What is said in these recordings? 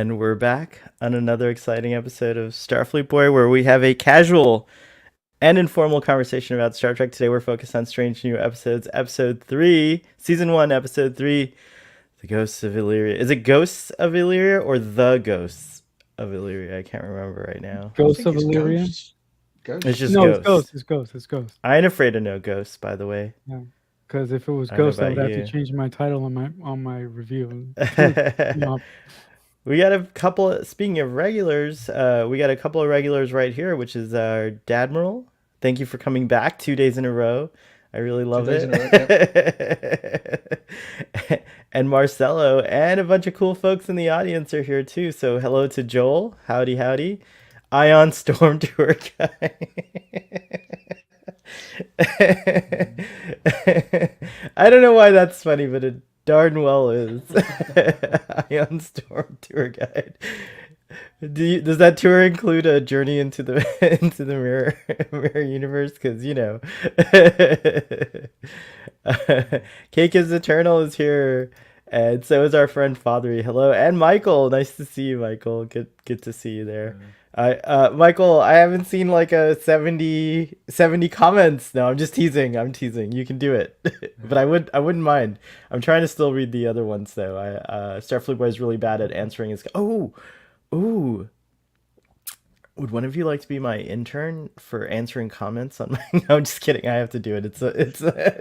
And we're back on another exciting episode of Starfleet Boy, where we have a casual and informal conversation about Star Trek. Today we're focused on Strange New Episodes, Episode 3, Season 1, Episode 3, The Ghosts of Illyria. Is it Ghosts of Illyria or The Ghosts of Illyria? I can't remember right now. I Ghosts think of it's Illyria? Ghosts. Ghosts. It's just No, it's Ghosts. Ghosts. It's Ghosts. It's Ghosts. I ain't afraid of no ghosts, by the way. Yeah, because if it was I don't know Ghosts, I would about have you. to change my title on my review. No, We got a couple of, speaking of regulars, we got a couple of regulars right here, which is our Dadmiral. Thank you for coming back 2 days in a row. I really love 2 days it. in a row, And Marcelo and a bunch of cool folks in the audience are here too. So hello to Joel. Howdy, howdy. Ion Storm Tour Guy. I don't know why that's funny, but it darn well is. Ion Storm Tour Guide. Does that tour include a journey into the into the mirror universe? Because Cake is Eternal is here, and so is our friend Fathery. Hello, and Michael. Nice to see you, Michael. Good to see you there. Michael, I haven't seen like a 70 comments. No, I'm just teasing. I'm teasing. You can do it. But I wouldn't mind. I'm trying to still read the other ones though. Starfleet Boy is really bad at answering his ooh. Would one of you like to be my intern for answering comments on my No, I'm just kidding. I have to do it.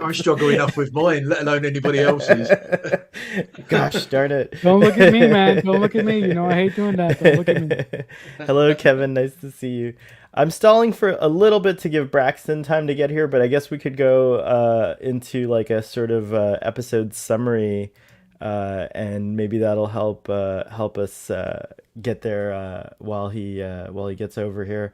I struggle enough with mine, let alone anybody else's. Gosh darn it. don't look at me, man. Don't look at me. You know I hate doing that. Don't look at me. Hello, Kevin. Nice to see you. I'm stalling for a little bit to give Braxton time to get here, but I guess we could go into like a sort of episode summary, and maybe that'll help us get there while he gets over here.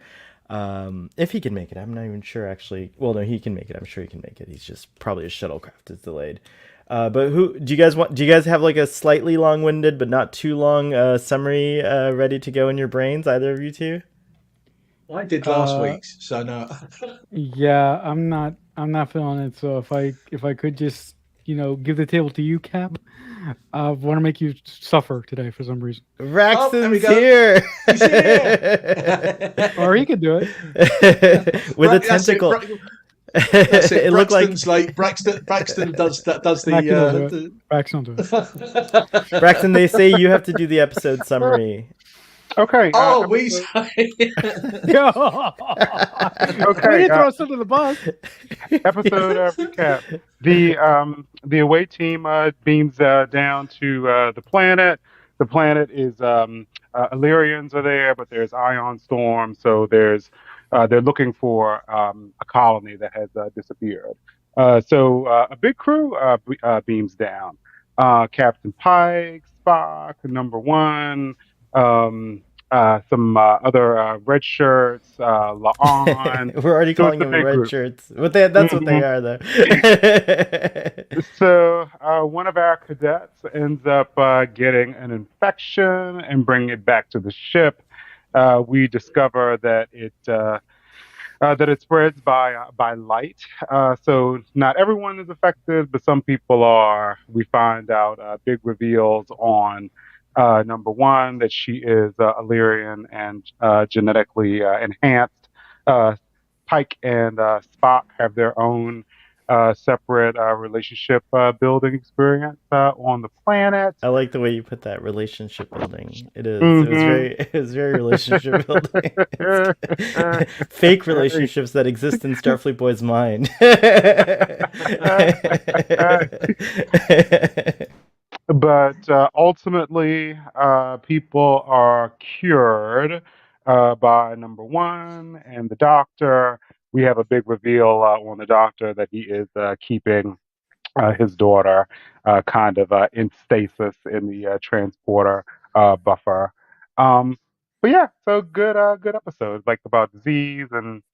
If he can make it, I'm not even sure actually. Well, no, he can make it. I'm sure he can make it. He's just probably his shuttlecraft is delayed. But who do you guys want? Do you guys have like a slightly long-winded but not too long summary ready to go in your brains? Either of you two? I did last week's, so no. Yeah, I'm not feeling it. So if I could just give the table to you, Cap. I want to make you suffer today for some reason. Braxton's here. He's here. Or he could do it with a That's it, tentacle. That's it. It looked like Braxton does Braxton will do the. it. Braxton will do it. Braxton. They say you have to do the episode summary. Okay. Oh, we say. We Okay. didn't throw us under the bus. Episode recap. The away team beams down to the planet. The planet is Illyrians are there, but there's ion storm. So they're looking for a colony that has disappeared. So a big crew beams down. Captain Pike, Spock, Number One. Some other red shirts, La'an. We're already So calling it's a them big red group. shirts. That's what they are, though. So one of our cadets ends up getting an infection and bringing it back to the ship. We discover that it spreads by light. So not everyone is affected, but some people are. We find out big reveals on Number One that she is Illyrian and genetically enhanced. Pike and Spock have their own separate relationship building experience on the planet. I like the way you put that, relationship building. It is. Mhm. It was very relationship building. Fake relationships that exist in Starfleet Boy's mind. But ultimately, people are cured by Number One and the Doctor. We have a big reveal on the Doctor that he is keeping his daughter kind of in stasis in the transporter buffer. But yeah, so good episode, like about disease and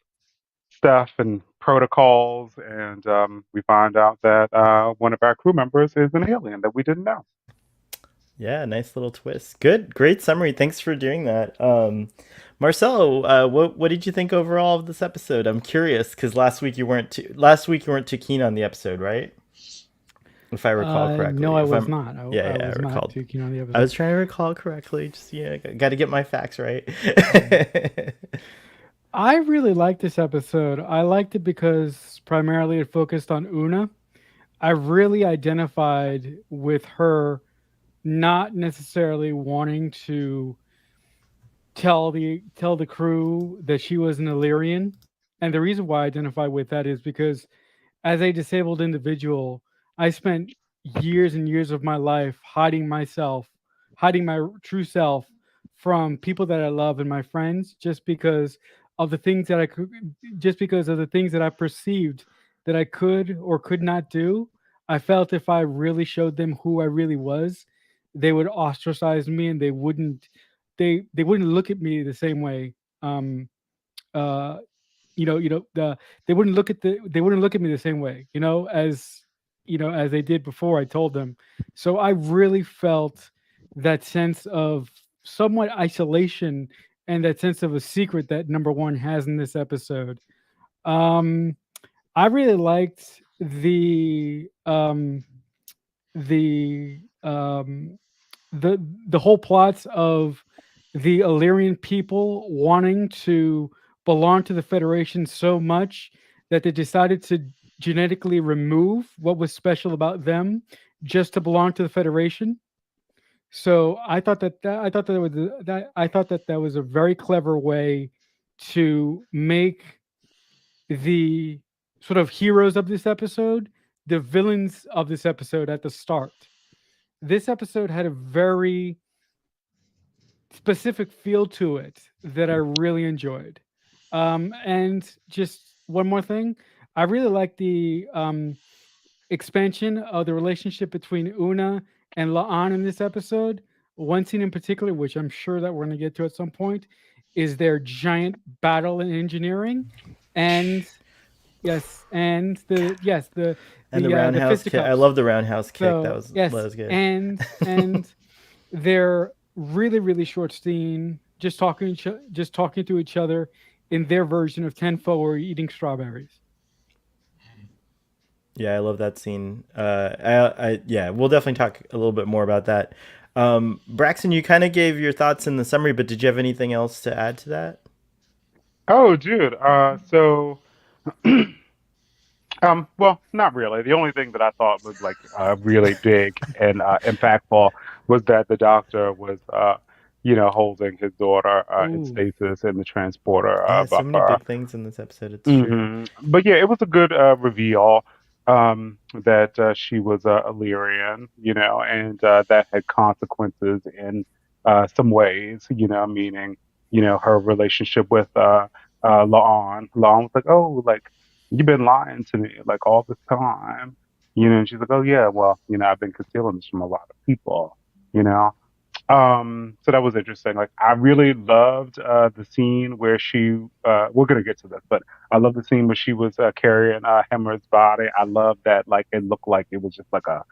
stuff and protocols, and we find out that one of our crew members is an alien that we didn't know. Yeah, nice little twist. Great summary. Thanks for doing that. Marcelo, what did you think overall of this episode? I'm curious because last week you weren't too keen on the episode, right? if I recall No, correctly. I If was I'm, not. yeah, I yeah, I was not recalled. too keen on the I episode. was trying to recall correctly. Just got to get my facts right. I really liked this episode. I liked it because primarily it focused on Una. I really identified with her not necessarily wanting to tell the crew that she was an Illyrian. And the reason why I identify with that is because as a disabled individual, I spent years and years of my life hiding myself, hiding my true self from people that I love and my friends just because of the things that I could, just because of the things that I perceived that I could or could not do. I felt if I really showed them who I really was, they would ostracize me and they wouldn't look at me the same way. Um, uh, they wouldn't look at me the same way, as they did before I told them. So I really felt that sense of somewhat isolation and that sense of a secret that number one has in this episode. Um, I really liked the the whole plots of the Illyrian people wanting to belong to the Federation so much that they decided to genetically remove what was special about them just to belong to the Federation. So I thought that was a very clever way to make the sort of heroes of this episode the villains of this episode at the start. This episode had a very specific feel to it that I really enjoyed. And just one more thing, I really like the expansion of the relationship between Una and Laan in this episode. One scene in particular, which I'm sure that we're going to get to at some point, is their giant battle in engineering, and And the the roundhouse kick. I fisticuffs. love the roundhouse kick. So That yes, was good. and they're really really short scene, just talking to each other in their version of tenfo or eating strawberries. Yeah, I love that scene. Yeah, we'll definitely talk a little bit more about that. Braxton, you kind of gave your thoughts in the summary, but did you have anything else to add to that? Oh, dude. So well, not really. The only thing that I thought was like really big and impactful was that the doctor was, holding his daughter in Ooh. stasis in the transporter Yeah, so many buffer. big things in this episode. It's true. But yeah, it was a good reveal that she was a Illyrian, and that had consequences in some ways, meaning, her relationship with La'an. La'an was like, oh, like, you've been lying to me, like, all this time, and she's like, oh, yeah, well, I've been concealing this from a lot of people, you know. So that was interesting. Like I really loved the scene where she we're gonna get to this, but I love the scene where she was carrying Hemmer's body. I love that like it looked like it was just like a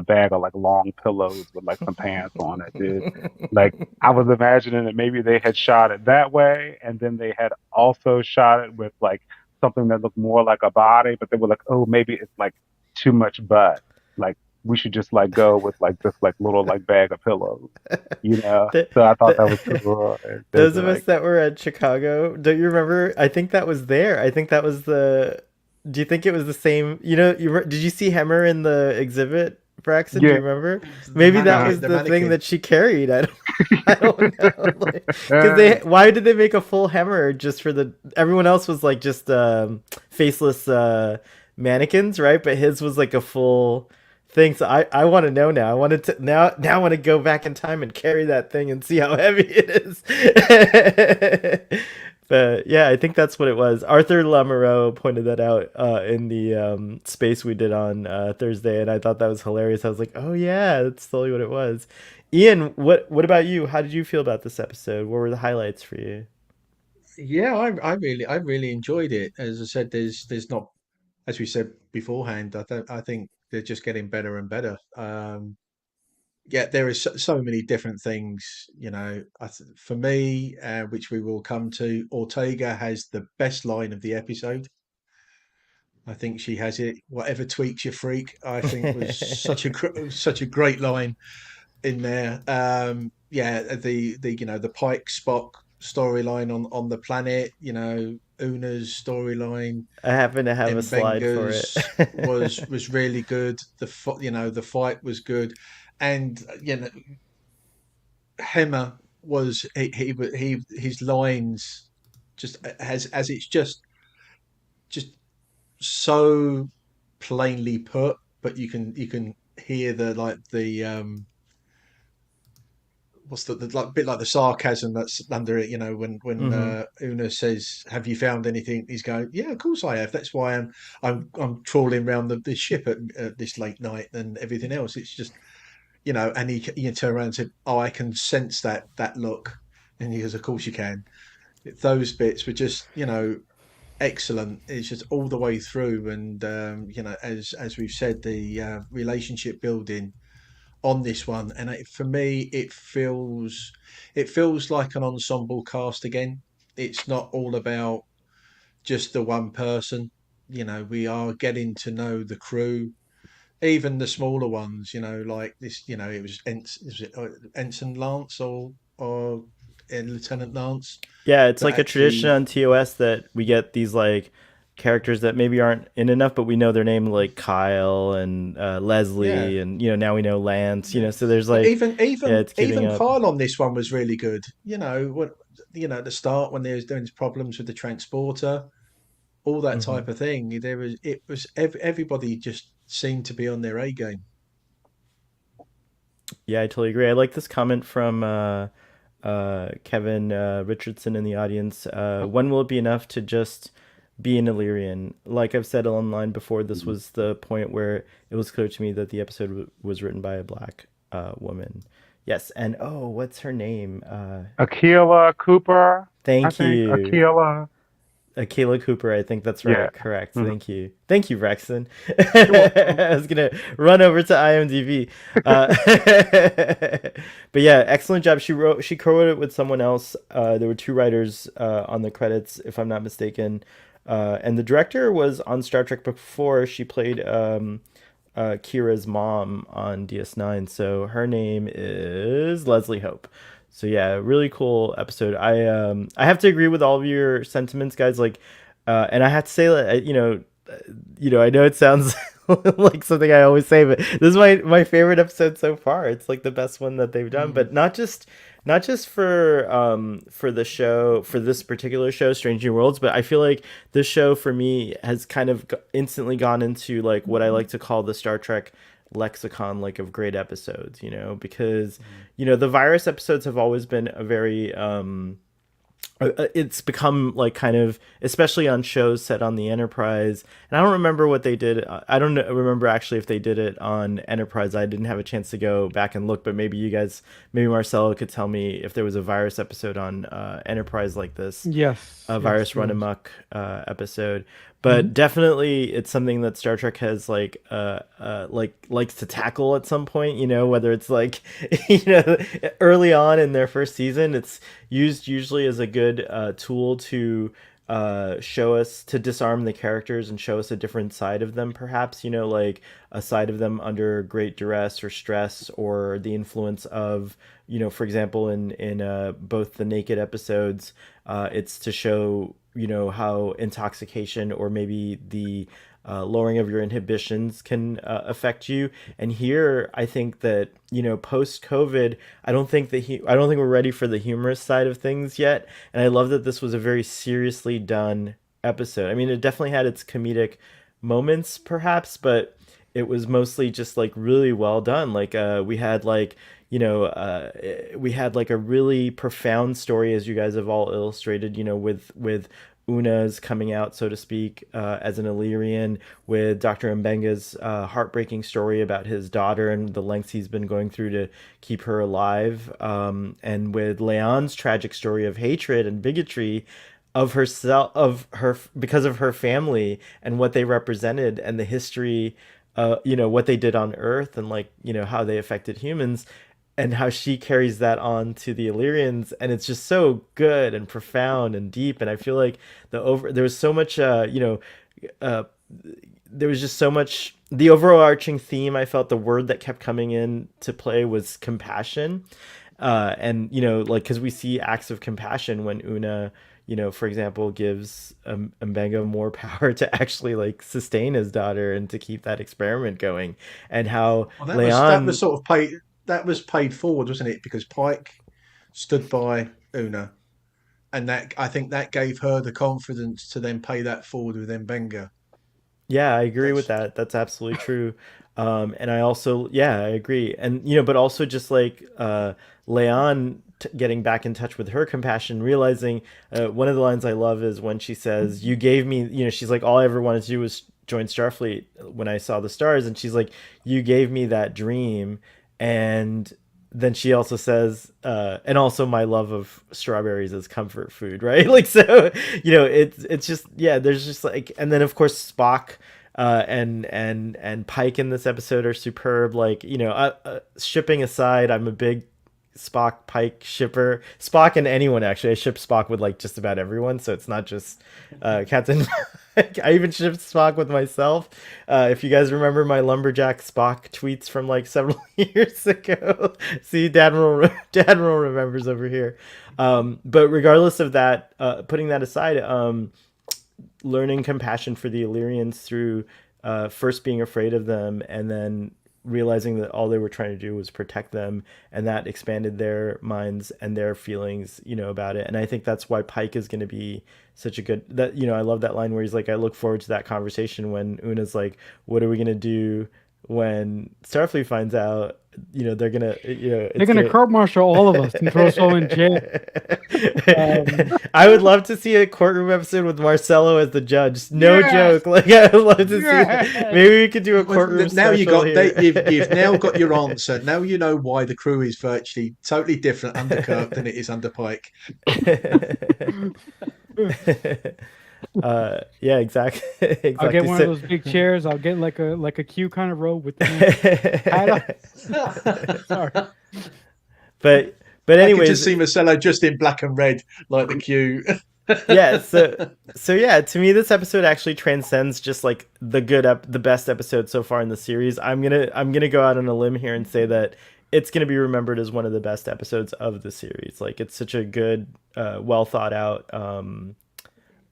bag of like long pillows with like some pants on it, dude. Like I was imagining that maybe they had shot it that way and then they had also shot it with like something that looked more like a body, but they were like, oh, maybe it's like too much butt. Like we should just like go with like this like little like bag of pillows, the, So I thought that was the, cool. And they'd those be of us like, that were at Chicago, don't you remember? I think that was there. I think that was the. Do you think it was the same? Did you see Hemmer in the exhibit, Braxton? Do yeah, you remember? The Maybe that uh, was mannequin, the the thing mannequin. that she carried. I don't know. Because why did they make a full Hemmer just for the? Everyone else was like just faceless mannequins, right? But his was like a full thing. So I want to know now. I wanted to now I want to go back in time and carry that thing and see how heavy it is. But yeah, I think that's what it was. Arthur Lamoureux pointed that out in the space we did on Thursday, and I thought that was hilarious. I was like, "Oh yeah, that's totally what it was." Ian, what about you? How did you feel about this episode? What were the highlights for you? Yeah, I really enjoyed it. As I said, there's not, as we said beforehand. I think they're just getting better and better. Yeah, there is so many different things. For me, which we will come to. Ortega has the best line of the episode. I think she has it. Whatever tweaks your freak, I think was such a great line in there. Yeah, the the Pike Spock storyline on the planet. Una's storyline, I happen to have a slide for Mbenga's it. was really good. The fight was good, and Hemmer was his lines just has as it's just so plainly put, but you can hear the like the what's the like bit like the sarcasm that's under it. When Hmm. Una says, "Have you found anything?" He's going, "Yeah, of course I have. That's why I'm trawling around the ship at this late night and everything else." It's just and he turned around and said, "Oh, I can sense that look," and he goes, "Of course you can." Those bits were just excellent. It's just all the way through, and as we've said, the relationship building on this one, and for me, it feels like an ensemble cast again. It's not all about just the one person. We are getting to know the crew, even the smaller ones. Like this. It was Ensign Lance or Lieutenant Lance Yeah, it's that like a tradition actually, on TOS that we get these like characters that maybe aren't in enough, but we know their name, like Kyle and yeah. Leslie, and now we know Lance. Yeah. So there's But like, even yeah, even it's keeping even up. Kyle on this one was really good. At the start when they was doing his problems with the transporter, all that Hmm. type of thing. Everybody just seemed to be on their A game. Yeah, I totally agree. I like this comment from Kevin Richardson in the audience. When will it be enough to just be an Illyrian? Like I've said online before, this was the point where it was clear to me that the episode was written by a black woman. Yes, and oh, what's her name? Akila Cooper, I Thank think. you. Akila. Kayla Cooper, I think that's Yeah. right. Correct. Mhm. Thank you. Thank you, Rexon. You're welcome. I was gonna run over to IMDb. But yeah, excellent job. She co-wrote it with someone else. There were two writers on the credits, if I'm not mistaken. And the director was on Star Trek before. She played Kira's mom on DS9. So her name is Leslie Hope. So yeah, really cool episode. I have to agree with all of your sentiments, guys. Like, and I have to say that I know it sounds like something I always say, but this is my favorite episode so far. It's like the best one that they've done, Mm. but not just for the show, for this particular show, Strange New Worlds, but I feel like this show for me has kind of instantly gone into like what I like to call the Star Trek lexicon, like, of great episodes, because Mm. the virus episodes have always been a very it's become like kind of, especially on shows set on the Enterprise. And I don't remember what they did. I don't remember actually if they did it on Enterprise. I didn't have a chance to go back and look, but maybe you guys, maybe Marcelo could tell me if there was a virus episode on Enterprise like this, Yes, a yes, virus there run was. amok episode. Hmm. But definitely it's something that Star Trek has like likes to tackle at some point, whether it's like early on in their first season. It's used usually as a good tool to show us, to disarm the characters and show us a different side of them, perhaps, like a side of them under great duress or stress, or the influence of, for example, in both the Naked episodes, it's to show, how intoxication or maybe the lowering of your inhibitions can affect you. And here, I think that, post COVID, I don't think we're ready for the humorous side of things yet. And I love that this was a very seriously done episode. I mean, it definitely had its comedic moments, perhaps, but it was mostly just like really well done. Like we had like a really profound story, as you guys have all illustrated, with Una's coming out, so to speak, as an Illyrian, with Dr. Mbenga's heartbreaking story about his daughter and the lengths he's been going through to keep her alive, and with Leon's tragic story of hatred and bigotry of herself, of her, because of her family and what they represented, and the history, what they did on Earth, and like, how they affected humans, and how she carries that on to the Illyrians. And it's just so good and profound and deep. And I feel like there was so much, there was just so much. The overarching theme, I felt the word that kept coming in to play was compassion. And like, because we see acts of compassion when Una, for example, gives Mbenga more power to actually like sustain his daughter and to keep that experiment going, and how Well, that was Leon. sort of paid. That was paid forward, wasn't it? Because Pike stood by Una, and that I think that gave her the confidence to then pay that forward with Mbenga. Yeah, I agree with That's that. That's absolutely true. And I also, yeah, I agree. And, but also just like Leon getting back in touch with her compassion, realizing one of the lines I love is when she says, "You gave me," she's like, "All I ever wanted to do was join Starfleet when I saw the stars." And she's like, "You gave me that dream." And then she also says, and also my love of strawberries as comfort food, right? Like, so, it's just, yeah, there's just like, and then of course Spock, and Pike in this episode are superb. Like, shipping aside, I'm a big Spock Pike shipper. Spock and anyone, actually. I ship Spock with like just about everyone, so it's not just Captain. I even shipped Spock with myself. If you guys remember my lumberjack Spock tweets from like several years ago, see, Dadmiral remembers over here. But regardless of that, putting that aside, learning compassion for the Illyrians through first being afraid of them and then realizing that all they were trying to do was protect them, and that expanded their minds and their feelings, about it. And I think that's why Pike is going to be such a good, that, I love that line where he's like, I look forward to that conversation when Una's like, what are we going to do when Starfleet finds out, they're gonna, They're it's gonna gonna. court martial all of us and throw us all in jail. I would love to see a courtroom episode with Marcelo as the judge. No Yes, joke. Like, I would love to see that. yes. Maybe we could do a well, courtroom now you special got here. you've now got your answer. Now you know why the crew is virtually totally different under Kirk than it is under Pike. Yeah, exactly. I'll get Exactly. one of So, those big chairs. I'll get like a queue kind of robe with the hat on. Sorry. but I could just anyways, see Marcelo just in black and red, like the queue. yeah, so yeah, to me this episode actually transcends just like the best episode so far in the series. I'm gonna go out on a limb here and say that it's gonna be remembered as one of the best episodes of the series. Like, it's such a good, well thought out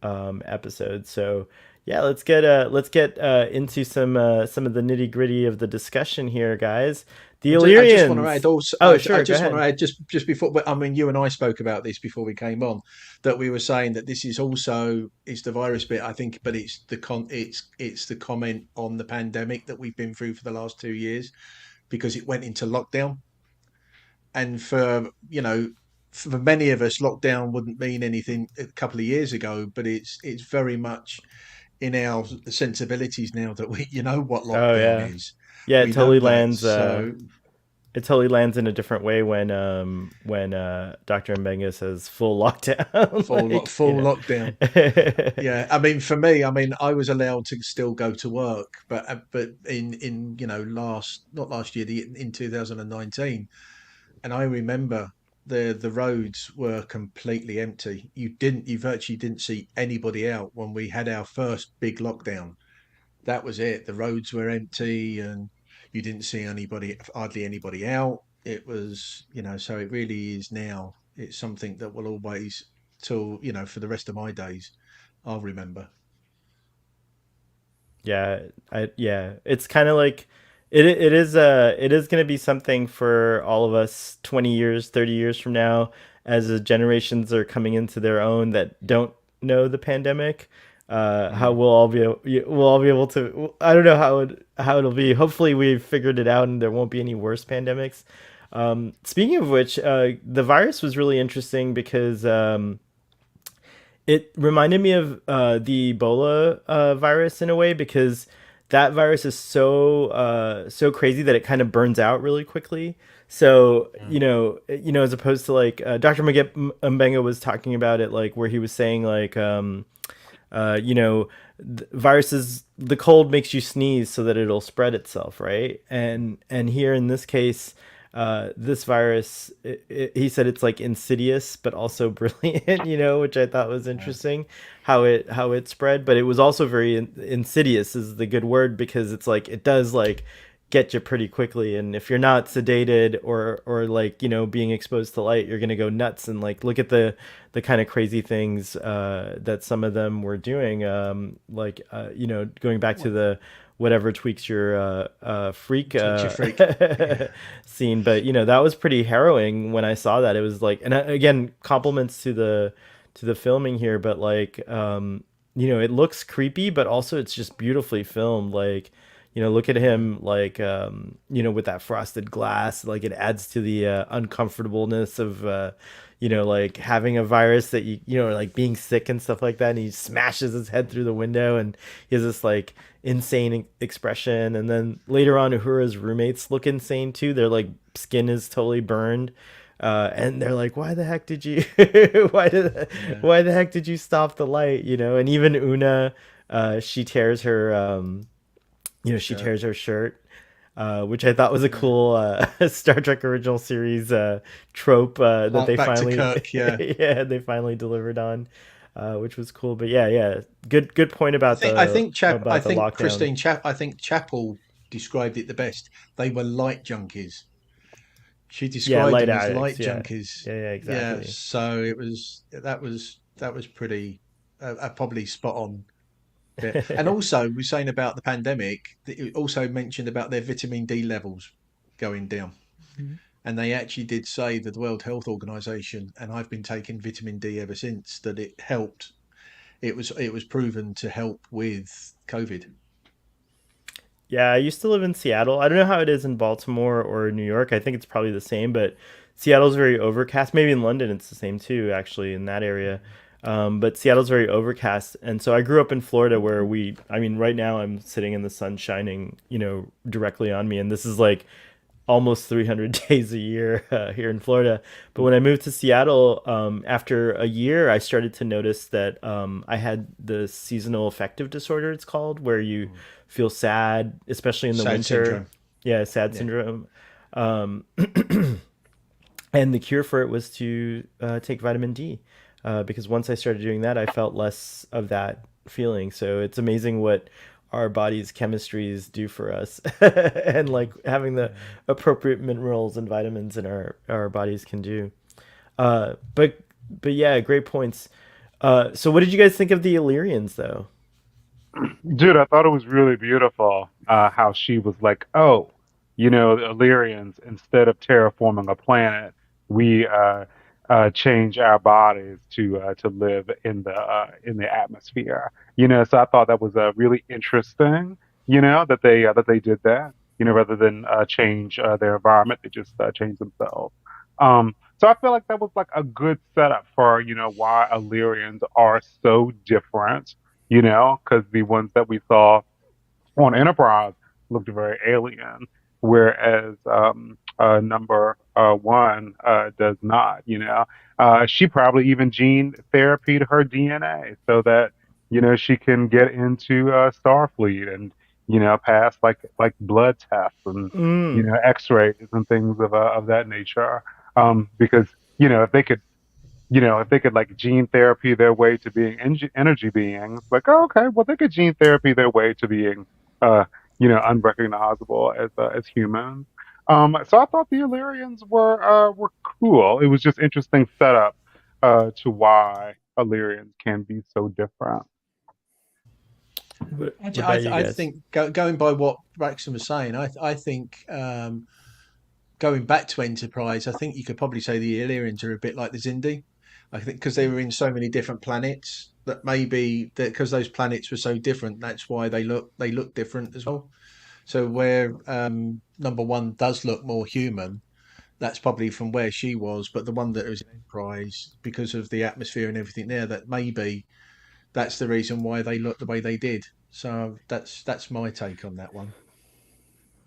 episode. So yeah, let's get into some of the nitty gritty of the discussion here, guys. The I just want to add Illyrians. also. Oh, I sure, go just want to ahead. add just before. I mean, you and I spoke about this before we came on, that we were saying that this is also it's the virus bit. I think, but it's the comment on the pandemic that we've been through for the last 2 years, because it went into lockdown, and for many of us, lockdown wouldn't mean anything a couple of years ago, but it's very much in our sensibilities now that we what Oh lockdown yeah, is. yeah. We know that, so It totally lands in a different way when Dr. Mbenga says full lockdown. Like, full lockdown. Yeah, I mean, for me, I mean, I was allowed to still go to work, but in last not last year, in 2019, and I remember the roads were completely empty. You virtually didn't see anybody out when we had our first big lockdown. That was it. The roads were empty, and you didn't see hardly anybody out. It was, so it really is now. It's something that will always, till for the rest of my days, I'll remember. Yeah, yeah, it's kind of like it is going to be something for all of us 20 years, 30 years from now, as the generations are coming into their own that don't know the pandemic. How Mm. we'll all be able to, I don't know how it'll be. Hopefully we've figured it out and there won't be any worse pandemics. Speaking of which, the virus was really interesting because it reminded me of the Ebola virus in a way, because that virus is so crazy that it kind of burns out really quickly. So Yeah. as opposed to like Dr. Mbenga was talking about it, like where he was saying like viruses, the cold makes you sneeze so that it'll spread itself, right? And here in this case, this virus, he said it's like insidious but also brilliant, which I thought was interesting, how it spread. But it was also very insidious is the good word, because it's like it does like get you pretty quickly, and if you're not sedated or like being exposed to light, you're gonna go nuts. And like look at the kind of crazy things that some of them were doing, like going back to the whatever tweaks your freak Tweaks your freak. scene. But that was pretty harrowing when I saw that. It was like, and again, compliments to the filming here, but like it looks creepy, but also it's just beautifully filmed. Like look at him, like with that frosted glass, like it adds to the uncomfortableness of like having a virus that like being sick and stuff like that. And he smashes his head through the window, and he has this like insane expression. And then later on, Uhura's roommates look insane too. Their like skin is totally burned. And they're like, why the heck did you why the heck did you stop the light? And even Una, she tears her she tears her shirt, which I thought was a cool Star Trek original series trope that they Back to finally Kirk, yeah. yeah, they finally delivered on, which was cool. But yeah, good point about I think the lockdown. Christine I think Chapel described it the best. They were light junkies. She described light them as addicts, light yeah. junkies. Yeah, exactly. Yeah, so that was pretty probably spot on. Yeah. And also, we're saying about the pandemic, it also mentioned about their vitamin D levels going down. Mhm. And they actually did say that the World Health Organization, and I've been taking vitamin D ever since, that it helped. It was proven to help with COVID. Yeah, I used to live in Seattle. I don't know how it is in Baltimore or New York. I think it's probably the same, but Seattle's very overcast. Maybe in London it's the same too, actually, in that area. But Seattle's very overcast. And so I grew up in Florida where right now I'm sitting in the sun shining, directly on me. And this is like almost 300 days a year here in Florida. But when I moved to Seattle, after a year, I started to notice that I had the seasonal affective disorder, it's called, where you feel sad, especially in the SAD winter. syndrome. Yeah, sad Yeah. syndrome. Um, and the cure for it was to take vitamin D, because once I started doing that, I felt less of that feeling. So it's amazing what our body's chemistries do for us, and like having the appropriate minerals and vitamins in our bodies can do. But yeah, great points. So what did you guys think of the Illyrians though? Dude, I thought it was really beautiful how she was like, oh, the Illyrians, instead of terraforming a planet, we change our bodies to live in the atmosphere. So I thought that was really interesting. That they did that. Rather than change their environment, they just change themselves. So I feel like that was like a good setup for why Illyrians are so different. Because the ones that we saw on Enterprise looked very alien, whereas number one does not. She probably even gene therapied her DNA so that she can get into Starfleet and pass like blood tests and Mm. X-rays and things of that nature. Because if they could like gene therapy their way to being energy beings, like, oh, okay, well, they could gene therapy their way to being, uh, unrecognizable as humans. So I thought the Illyrians were cool. It was just interesting setup to why Illyrians can be so different. What about you I guys? think going by what Braxton was saying, I think going back to Enterprise, I think you could probably say the Illyrians are a bit like the Zindi. I think because they were in so many different planets that maybe that because those planets were so different, that's why they look different as well. So where number one does look more human, that's probably from where she was, but the one that was in Enterprise, because of the atmosphere and everything there, that maybe that's the reason why they look the way they did. So that's my take on that one.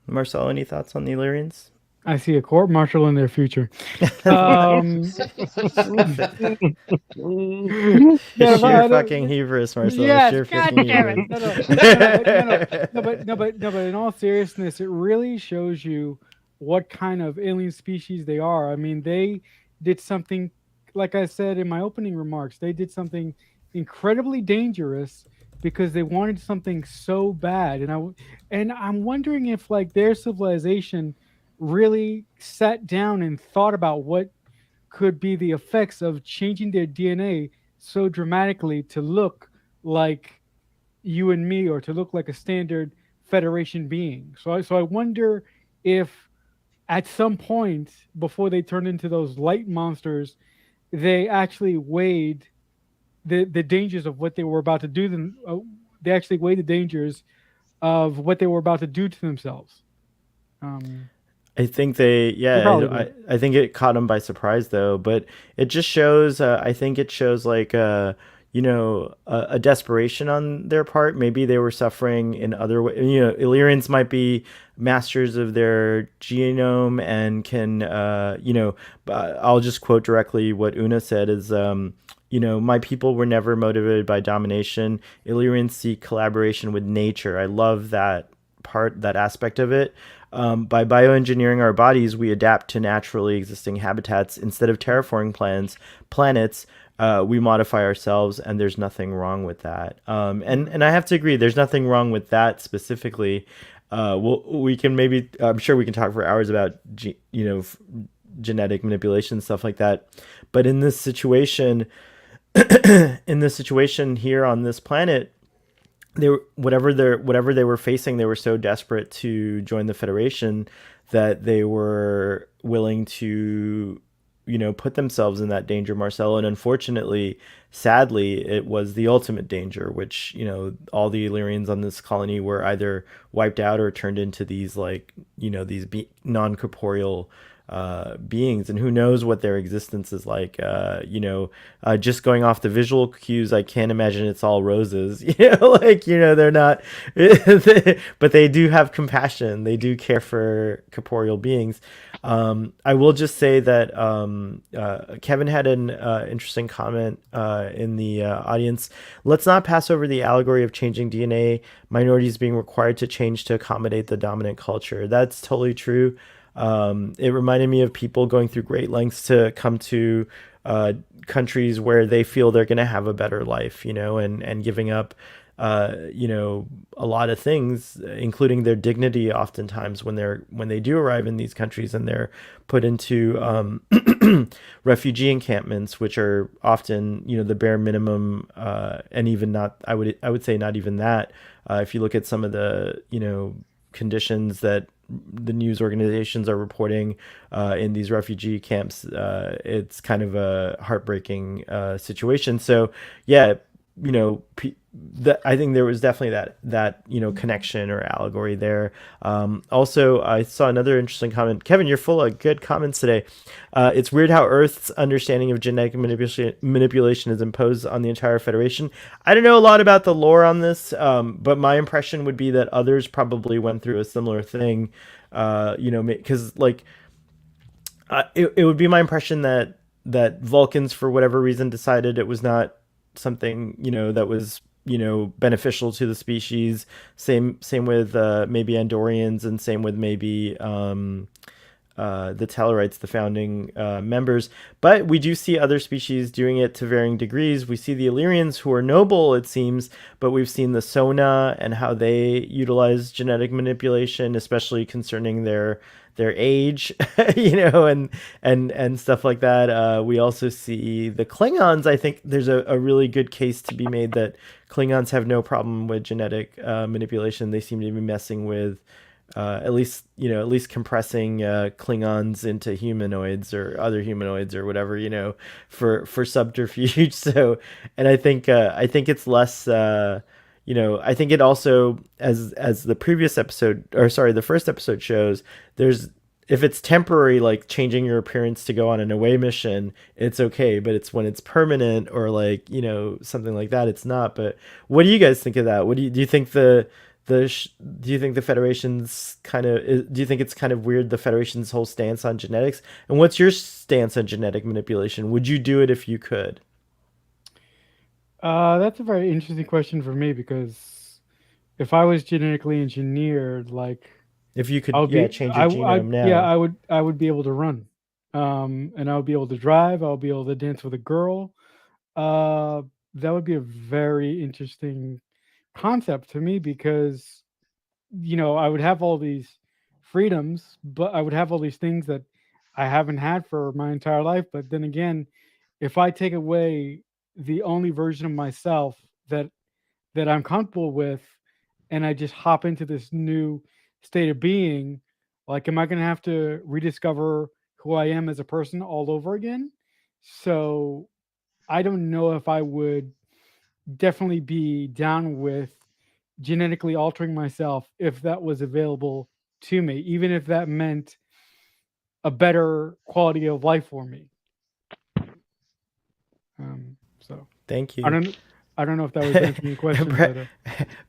Marcel, any thoughts on the Illyrians? I see a court martial in their future. Um, no, Sheer fucking hubris, Marcel. yes, Sheer God fucking damn it! hubris. No, no, no, no, but in all seriousness, it really shows you what kind of alien species they are. I mean, they did something, like I said in my opening remarks, they did something incredibly dangerous because they wanted something so bad. And I'm wondering if like their civilization really sat down and thought about what could be the effects of changing their DNA so dramatically to look like you and me, or to look like a standard Federation being. So I wonder if at some point before they turned into those light monsters, they actually weighed the dangers of what they were about to do. They actually weighed the dangers of what they were about to do to themselves. Um, I think they, they yeah, probably did. I think it caught them by surprise though, but it just shows, I think it shows like, a desperation on their part. Maybe they were suffering in other ways. Illyrians might be masters of their genome and can, I'll just quote directly what Una said is, my people were never motivated by domination. Illyrians seek collaboration with nature. I love that aspect of it. By bioengineering our bodies, we adapt to naturally existing habitats instead of terraforming planets. We modify ourselves, and there's nothing wrong with that. And I have to agree, there's nothing wrong with that specifically. We can maybe, I'm sure we can talk for hours about genetic manipulation stuff like that. But in this situation, here on this planet, whatever they were facing, they were so desperate to join the Federation that they were willing to, put themselves in that danger, Marcelo. And unfortunately, sadly, it was the ultimate danger, which, all the Illyrians on this colony were either wiped out or turned into these like, these non-corporeal beings, and who knows what their existence is like. Just going off the visual cues, I can't imagine it's all roses. They're not, but they do have compassion. They do care for corporeal beings. I will just say that Kevin had an interesting comment in the audience. Let's not pass over the allegory of changing DNA, minorities being required to change to accommodate the dominant culture. That's totally true. It reminded me of people going through great lengths to come to countries where they feel they're going to have a better life, and giving up, a lot of things, including their dignity, oftentimes when they do arrive in these countries and they're put into refugee encampments, which are often, the bare minimum, and even not, I would say not even that. If you look at some of the, conditions that the news organizations are reporting in these refugee camps, it's kind of a heartbreaking situation. So, yeah, I think there was definitely that connection or allegory there. Also, I saw another interesting comment. Kevin, you're full of good comments today. It's weird how Earth's understanding of genetic manipulation is imposed on the entire Federation. I don't know a lot about the lore on this, but my impression would be that others probably went through a similar thing. Because it would be my impression that Vulcans, for whatever reason, decided it was not something that was beneficial to the species. Same with maybe Andorians, and same with maybe the Tellarites, the founding members. But we do see other species doing it to varying degrees. We see the Illyrians, who are noble, it seems, but we've seen the Sona and how they utilize genetic manipulation, especially concerning their age, and stuff like that. We also see the Klingons. I think there's a really good case to be made that Klingons have no problem with genetic manipulation. They seem to be messing with at least compressing Klingons into humanoids or other humanoids or whatever, for subterfuge. So, and I think it's less. I think it also, as the previous episode, or sorry, the first episode shows, if it's temporary, like changing your appearance to go on an away mission, it's okay. But it's when it's permanent or like, something like that, it's not. But what do you guys think of that? What do you think do you think the Federation's do you think it's kind of weird, the Federation's whole stance on genetics? And what's your stance on genetic manipulation? Would you do it if you could? That's a very interesting question for me, because if I was genetically engineered, like If you could, I'll yeah, be change your genome yeah, now. I would be able to run. And I would be able to drive, I'll be able to dance with a girl. Uh that would be a very interesting concept to me because I would have all these freedoms, but I would have all these things that I haven't had for my entire life. But then again, if I take away the only version of myself that I'm comfortable with, and I just hop into this new state of being, like, am I going to have to rediscover who I am as a person all over again? So I don't know if I would definitely be down with genetically altering myself if that was available to me, even if that meant a better quality of life for me. So Thank I you. don't I don't know if that was answering your question, Bra- but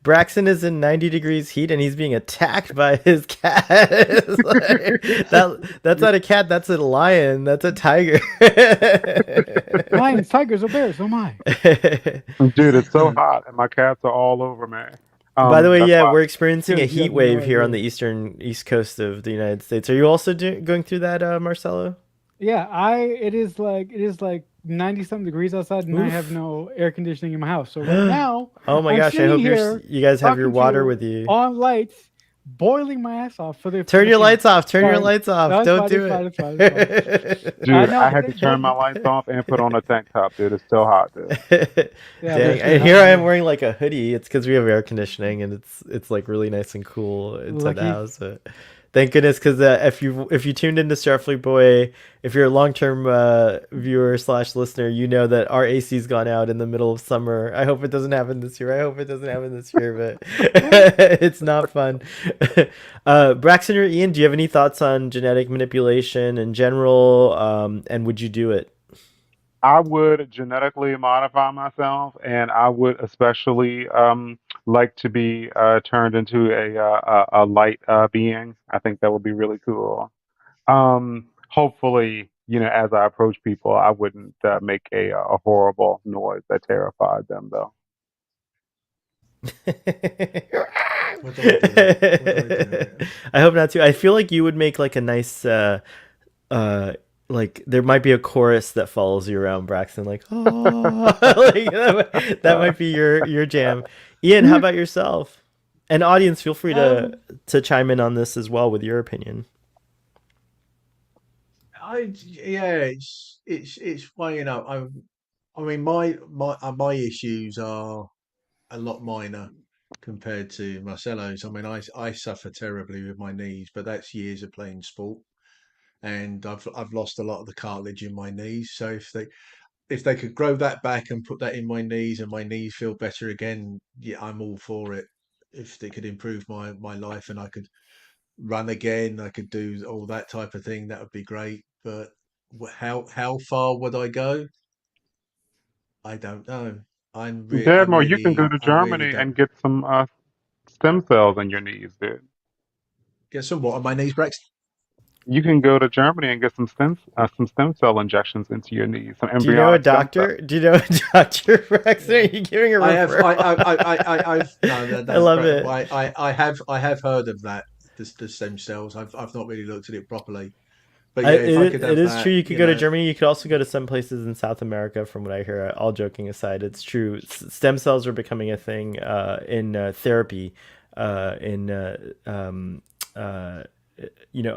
Braxton is in 90 degrees heat and he's being attacked by his cat. It's like, that's not a cat, that's a lion. That's a tiger. lions, tigers, or bears, oh my. Dude, it's so hot, and my cats are all over me. By the way, That's yeah, why. we're experiencing a You heat have no wave here on the idea. east coast of the United States. Are you also going through that, Marcelo? Yeah, it is like 90 something degrees outside and I have Oof. no air conditioning in my house. So right now Oh my I'm gosh! I sitting hope here you guys have your talking to water you with you. on lights, boiling my ass off for Turn the your fans. lights off. Turn your Sorry. lights off. No, it's Don't fine, it's do fine, it's fine, it's fine. it. I Dude, know, I but had to turn my lights off and put on a tank top, dude. It's so hot, dude. yeah, Dang! that's what And here I am happened. wearing like a hoodie. It's because we have air conditioning and it's like really nice and cool inside the Lucky. house. But thank goodness, because if you tuned into Starfleet Boy, if you're a long term viewer slash listener, you know that our AC's gone out in the middle of summer. I hope it doesn't happen this year. I hope it doesn't happen this year, but it's not fun. Braxton or Ian, do you have any thoughts on genetic manipulation in general? And would you do it? I would genetically modify myself, and I would especially like to be turned into a light being. I think that would be really cool. Hopefully, as I approach people, I wouldn't make a horrible noise that terrified them, though. What do I do? What do I do? I hope not too. I feel like you would make like a nice uh like there might be a chorus that follows you around, Braxton, like oh like that might be your jam. Ian, how about yourself? And audience, feel free Um, to chime in on this as well with your opinion. yeah, it's weighing up. I mean, my issues are a lot minor compared to Marcelo's. I mean, I suffer terribly with my knees, but that's years of playing sport, and I've lost a lot of the cartilage in my knees. So if they could grow that back and put that in my knees and my knees feel better again, yeah, I'm all for it. If they could improve my life and I could run again, I could do all that type of thing, that would be great. But how far would I go? I don't know. Dad, you can go to I really Germany don't. and get some stem cells in your knees, dude. Get some what on my knees, Brex? You can go to Germany and get some stem cell injections into your knees, some Do you know a embryonic stem cells. doctor? Do you know a doctor, Braxton? Are Yeah. you giving a I have. referral? I've no, no, I no. love But it. I have heard of that. The stem cells. I've not really looked at it properly. But I, yeah, it, if I could it have is true. that, You could go to Germany. You could also go to some places in South America. From what I hear, all joking aside, it's true. Stem cells are becoming a thing in therapy, in uh,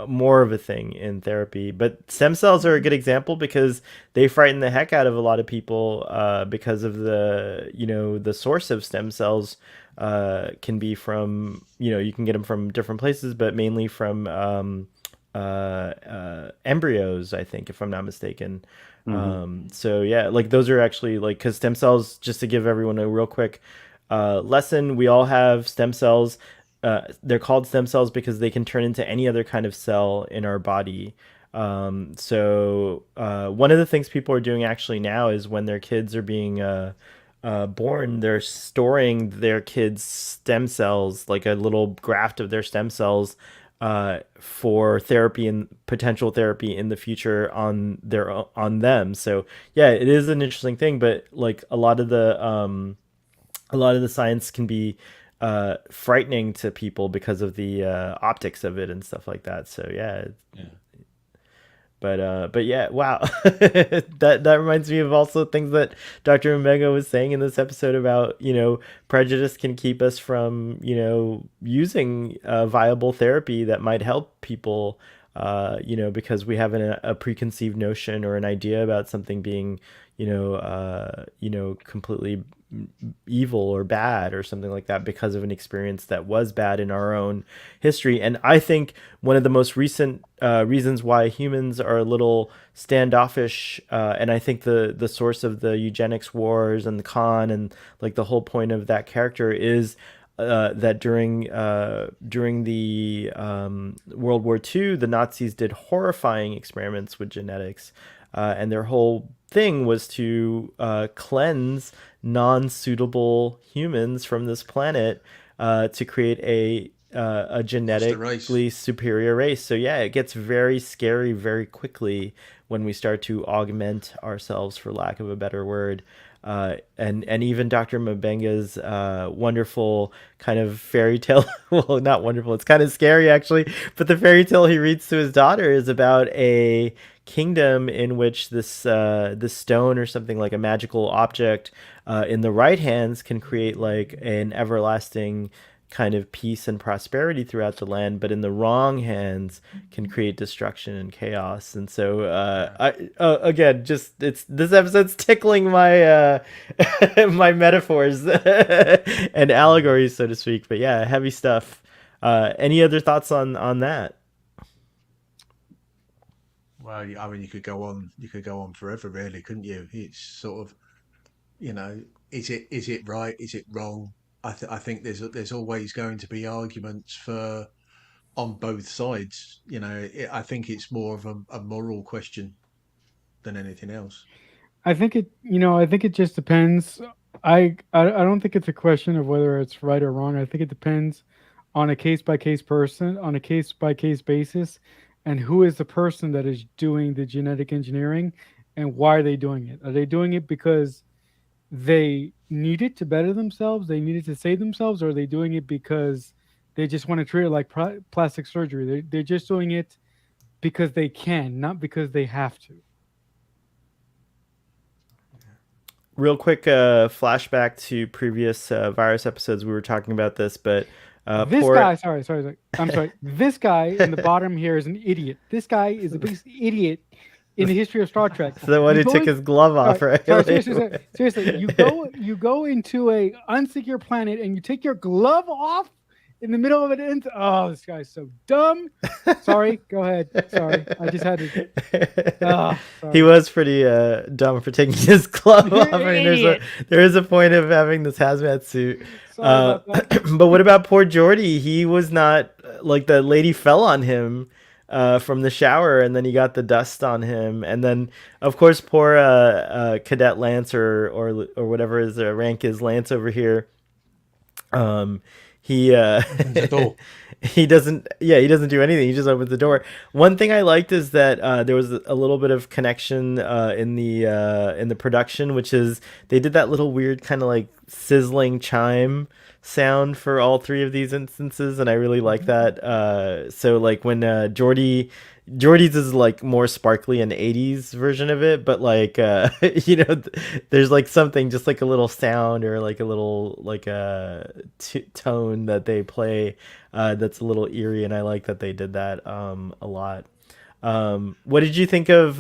more of a thing in therapy. But stem cells are a good example because they frighten the heck out of a lot of people because of the source of stem cells can be from you can get them from different places, but mainly from embryos, I think, if I'm not mistaken. Hmm. So yeah, like those are actually like because stem cells. Just to give everyone a real quick lesson, we all have stem cells. They're called stem cells because they can turn into any other kind of cell in our body. So one of the things people are doing actually now is when their kids are being born, they're storing their kids' stem cells, like a little graft of their stem cells, for therapy and potential therapy in the future on them. So yeah, it is an interesting thing, but like a lot of the science can be frightening to people because of the optics of it and stuff like that. So yeah, Yeah. but yeah, wow. That reminds me of also things that Dr. Omega was saying in this episode about, prejudice can keep us from, using viable therapy that might help people, because we have a preconceived notion or an idea about something being, completely evil or bad or something like that because of an experience that was bad in our own history. And I think one of the most recent reasons why humans are a little standoffish, and I think the source of the eugenics wars and the con and like the whole point of that character is that during the World War II, the Nazis did horrifying experiments with genetics, and their whole thing was to cleanse non-suitable humans from this planet to create a Just a genetically race. superior race. So yeah, it gets very scary very quickly when we start to augment ourselves, for lack of a better word. And even Dr. Mabenga's wonderful kind of fairy tale, well, not wonderful, it's kind of scary actually, but the fairy tale he reads to his daughter is about a kingdom in which this stone or something like a magical object in the right hands can create like an everlasting kind of peace and prosperity throughout the land, but in the wrong hands can create destruction and chaos. And so, Yeah. again, just it's this episode's tickling my my metaphors and Mm. allegories, so to speak. But yeah, heavy stuff. Any other thoughts on that? Well, I mean, you could go on. You could go on forever, really, couldn't you? It's sort of, you know, is it right? Is it wrong? I think there's always going to be arguments for on both sides. I think it's more of a moral question than anything else. I think it just depends. I don't think it's a question of whether it's right or wrong. I think it depends on a case by case person, on a case by case basis, and who is the person that is doing the genetic engineering and why are they doing it? Are they doing it because they needed to better themselves, they needed to save themselves, or are they doing it because they just want to treat it like plastic surgery? They're just doing it because they can, not because they have to. Real quick flashback to previous virus episodes. We were talking about this, but This poor guy, sorry. I'm sorry. This guy in the bottom here is an idiot. This guy is the biggest idiot in the history of Star Trek. the one You who go took in, his glove all off, right, right? sorry, Like, seriously. You go into a unsecure planet and you take your glove off in the middle of it. Oh, this guy's so dumb. Sorry, go ahead. Sorry, I just had to. he Sorry. was pretty dumb for taking his glove You're off. an I mean, idiot. there is a point of having this hazmat suit. Sorry about that. But what about poor Jordy? He was not like the lady fell on him from the shower, and then he got the dust on him, and then of course poor Cadet Lance or whatever his rank is, Lance over here. Um, he Opens the door. he doesn't do anything. He just opens the door. One thing I liked is that there was a little bit of connection in the production, which is they did that little weird kind of like sizzling chime sound for all three of these instances, and I really like that. So like when Geordie's is like more sparkly and 80s version of it, but like there's like something just like a little sound or like a little like a tone that they play that's a little eerie, and I like that they did that a lot. What did you think of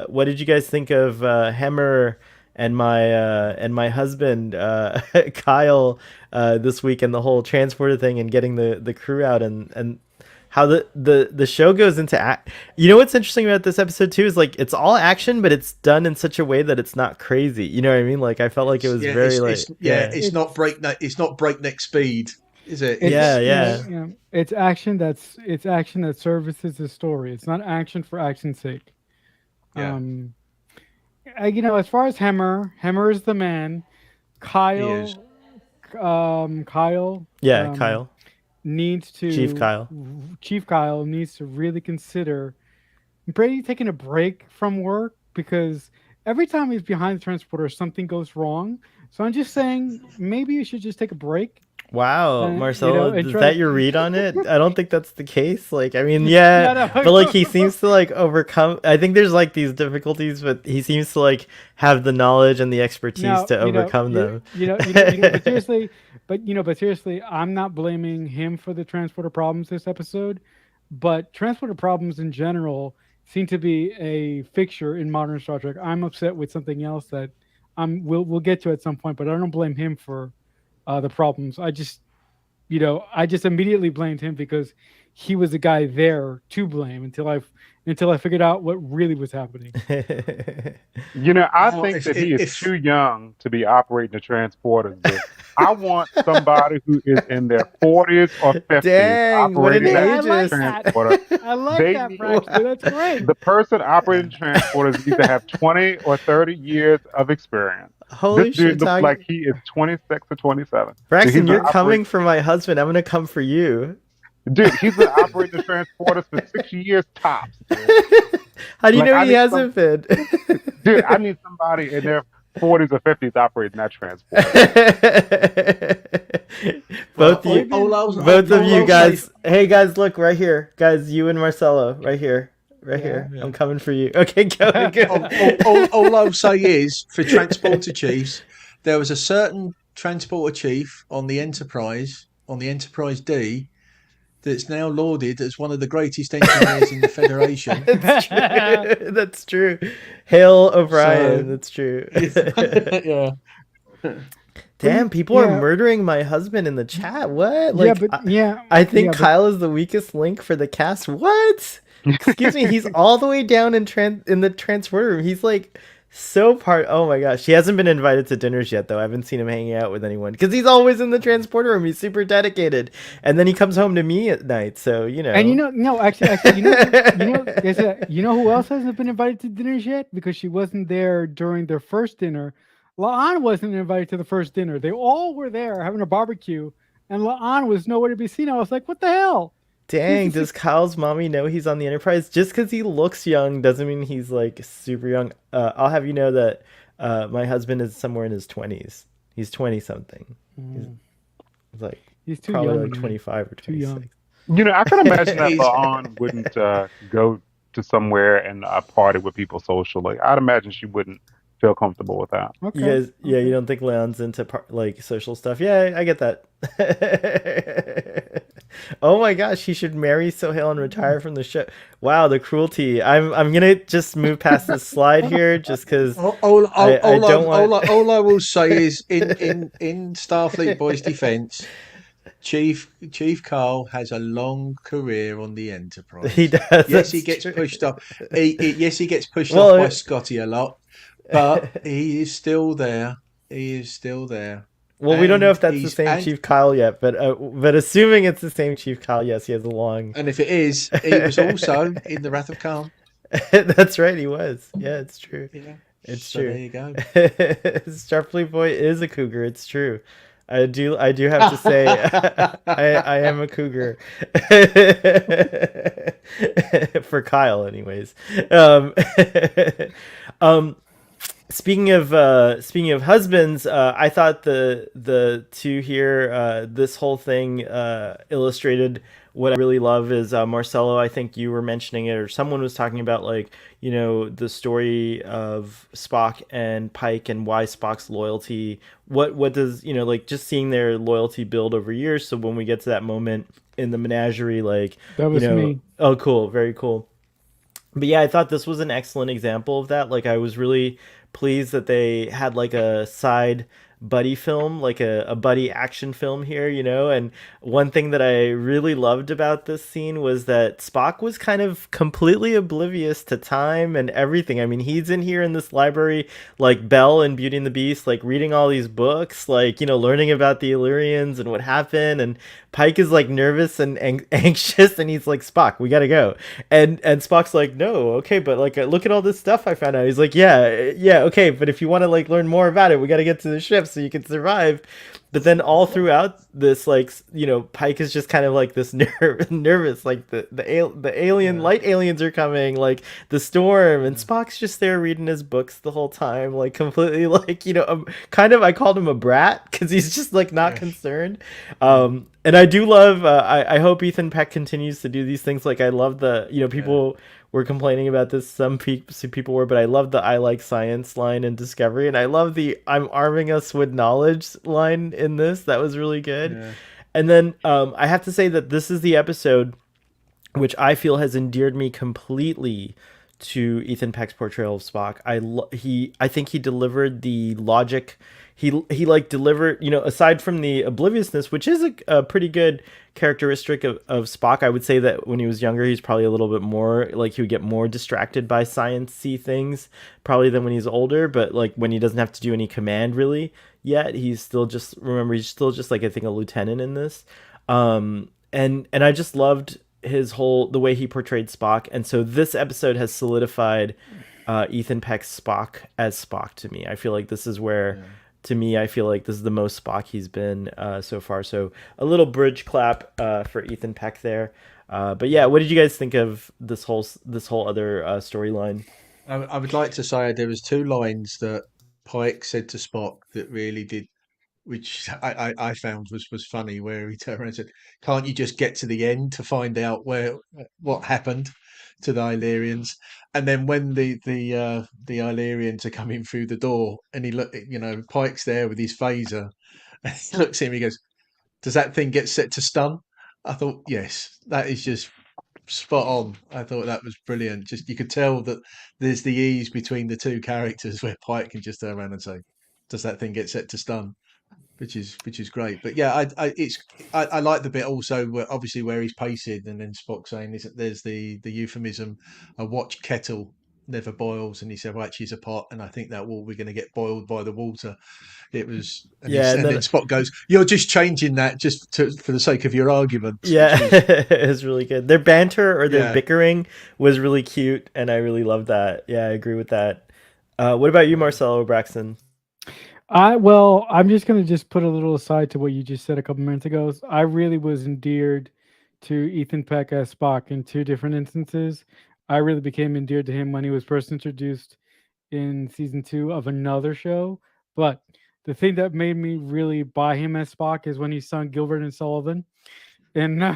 what did you guys think of Hemmer and my husband Kyle this week, and the whole transporter thing and getting the crew out, and how the show goes into what's interesting about this episode too is like it's all action, but it's done in such a way that it's not crazy. You know what I mean? Like I felt like it It's was yeah, very like yeah, It's it's not breakneck speed, is it? yeah, it's yeah. it's action that services the story. It's not action for action's sake. Yeah, Um, as far as Hammer is the man. he is. Kyle Yeah, Kyle. needs Chief to Kyle. Chief Kyle needs to really consider Brady taking a break from work because every time he's behind the transporter, something goes wrong. So I'm just saying maybe you should just take a break. Wow, Marcelo, and is try. that your read on it? I don't think that's the case. Like, I mean, yeah, No, but like he seems to like overcome. I think there's like these difficulties, but he seems to like have the knowledge and the expertise No, to overcome them. but seriously, I'm not blaming him for the transporter problems this episode, but transporter problems in general seem to be a fixture in modern Star Trek. I'm upset with something else that we'll get to at some point, but I don't blame him for the problems. I just immediately blamed him because he was the guy there to blame until I figured out what really was happening. I Well, think that he is if too young to be operating the transporters. But I want somebody who is in their 40s or 50s Dang, what an operating that I like ageist! that. transporter. I like They that, need Braxton. That's great. the person operating the transporters needs to have 20 or 30 years of experience. This Holy dude shit, looks Tag. like he is 26 or 27. Dude, Braxton, he's been you're coming operating. for my husband. I'm gonna come for you. Dude, he's been operating the transporters for 6 years tops. Dude. How do you Like know I he need some, hasn't been? dude. I need somebody in their 40s or 50s operating that transporter. well, both you, Maybe both of you I'll say, guys. Hey guys, look right here, guys. You and Marcelo, right here, right Yeah. here. yeah. I'm coming for you. Okay, go. All I'll say is for transporter chiefs, there was a certain transporter chief on the Enterprise D, that's now lauded as one of the greatest engineers in the Federation. That's true. That's true. Hail O'Brien. So, That's true. yeah. Damn, people are yeah, murdering my husband in the chat. What? yeah, Like, but yeah, I think yeah, but Kyle is the weakest link for the cast. What? Excuse me, he's all the way down in the transporter room. He's like so part. Oh my gosh, he hasn't been invited to dinners yet though. I haven't seen him hanging out with anyone because he's always in the transporter room. He's super dedicated, and then he comes home to me at night. So you and know. no, actually, who else hasn't been invited to dinners yet because she wasn't there during their first dinner. La'an wasn't invited to the first dinner. They all were there having a barbecue, and La'an was nowhere to be seen. I was like, what the hell? Dang, This does Kyle's mommy know he's on the Enterprise? Just because he looks young doesn't mean he's like super young. I'll have you know that my husband is somewhere in his 20s. He's 20 something. He's like He's too probably young, like man. 25 or Too young. 26. I can imagine that He's- La'an wouldn't go to somewhere and party with people socially. I'd imagine she wouldn't feel comfortable with that. Okay. You guys, yeah, okay. you don't think Leon's into like social stuff? Yeah, I get that. Oh my gosh, he should marry Sohail and retire from the show. Wow, the cruelty. I'm gonna just move past this slide here, just because I don't want. All I will say is in Starfleet Boys' defence, Chief Carl has a long career on the Enterprise. He does. Yes, that's he gets true. pushed off. Yes, he gets pushed Well, off by Scotty a lot, but he is still there. He is still there. Well, we don't know And if that's the he's same Chief Kyle yet, but assuming it's the same Chief Kyle, yes, he has a long. and if it is, he was also in the Wrath of Khan. That's right, he was. Yeah, it's true. Yeah, It's so true. there you go. Starfleet Boy is a cougar. It's true. I do have to say I am a cougar. For Kyle anyways. Speaking of husbands, I thought the two here, this whole thing illustrated what I really love is Marcelo. I think you were mentioning it, or someone was talking about like the story of Spock and Pike and why Spock's loyalty. What does like just seeing their loyalty build over years. So when we get to that moment in the menagerie, like That was me. Oh, cool, very cool. But yeah, I thought this was an excellent example of that. Like I was really pleased that they had like a side buddy film, like a buddy action film here, and one thing that I really loved about this scene was that Spock was kind of completely oblivious to time and everything. I mean, he's in here in this library like Belle and Beauty and the Beast, like reading all these books, like learning about the Illyrians and what happened, and Pike is like nervous and anxious, and he's like, Spock, we gotta go, and Spock's like, no, okay, but like look at all this stuff I found out. He's like, yeah, okay, but if you want to like learn more about it, we gotta get to the ship so you can survive. but then all throughout this, like, Pike is just kind of like this nervous, like the alien Yeah, light aliens are coming, like the storm, and yeah, Spock's just there reading his books the whole time, like completely like kind of, I called him a brat because he's just like not yeah, concerned. yeah, And I do love. I hope Ethan Peck continues to do these things. Like I love the yeah, people were complaining about this. Some people were, but I love the "I like science" line in Discovery, and I love the "I'm arming us with knowledge" line in this. That was really good. yeah. And then I have to say that this is the episode which I feel has endeared me completely to Ethan Peck's portrayal of Spock. I think he delivered the logic. He like delivered, aside from the obliviousness, which is a pretty good characteristic of Spock. I would say that when he was younger, he's probably a little bit more like he would get more distracted by sciencey things probably than when he's older. But like when he doesn't have to do any command really yet, he's still just like I think a lieutenant in this. And I just loved the way he portrayed Spock, and so this episode has solidified Ethan Peck's Spock as Spock to me. I feel like this is where, Yeah. to me, I feel like this is the most Spock he's been so far. So a little bridge clap for Ethan Peck there. But yeah, what did you guys think of this whole other storyline? I would like to say there was two lines that Pike said to Spock that really did, which I found was funny, where he turned around and said, "Can't you just get to the end to find out what happened to the Illyrians?" And then when the Illyrians are coming through the door, and Pike's there with his phaser, and he looks at him, he goes, "Does that thing get set to stun?" I thought, yes, that is just spot on. I thought that was brilliant. Just you could tell that there's the ease between the two characters where Pike can just turn around and say, "Does that thing get set to stun?" Which is great. But yeah, I like the bit also where obviously where he's pacing and then Spock saying there's the euphemism, a watch kettle never boils, and he said, "Well, actually, it's a pot, and I think that we're going to get boiled by the water." It was, Yeah, and and then then Spock goes, "You're just changing that for the sake of your arguments," which yeah, was it was really good. Their banter or their yeah. bickering was really cute, and I really loved that. Yeah, I agree with that. What about you, Marcelo Braxton? I'm just gonna just put a little aside to what you just said a couple minutes ago. I really was endeared to Ethan Peck as Spock in two different instances. I really became endeared to him when he was first introduced in season 2 of another show. But the thing that made me really buy him as Spock is when he sung Gilbert and Sullivan in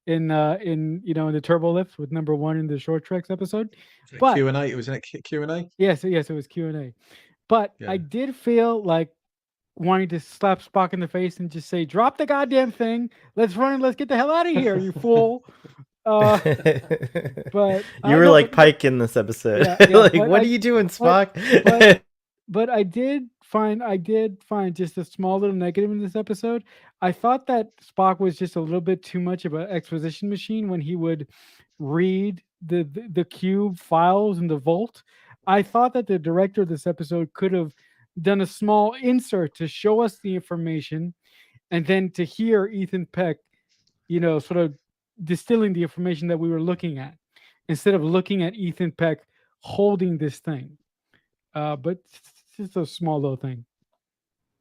in the Turbo Lift with number 1 in the Short Treks episode. But Q&A. It was an Q&A. yes, it was Q&A. But I Yeah. did feel like wanting to slap Spock in the face and just say, "Drop the goddamn thing. Let's run and let's get the hell out of here, you fool." Uh, but You I were know, like Pike in this episode. yeah. Like, But what are you doing, but Spock? but I did find just a small little negative in this episode. I thought that Spock was just a little bit too much of an exposition machine when he would read the cube files in the vault. I thought that the director of this episode could have done a small insert to show us the information, and then to hear Ethan Peck, sort of distilling the information that we were looking at, instead of looking at Ethan Peck holding this thing. But it's just a small little thing.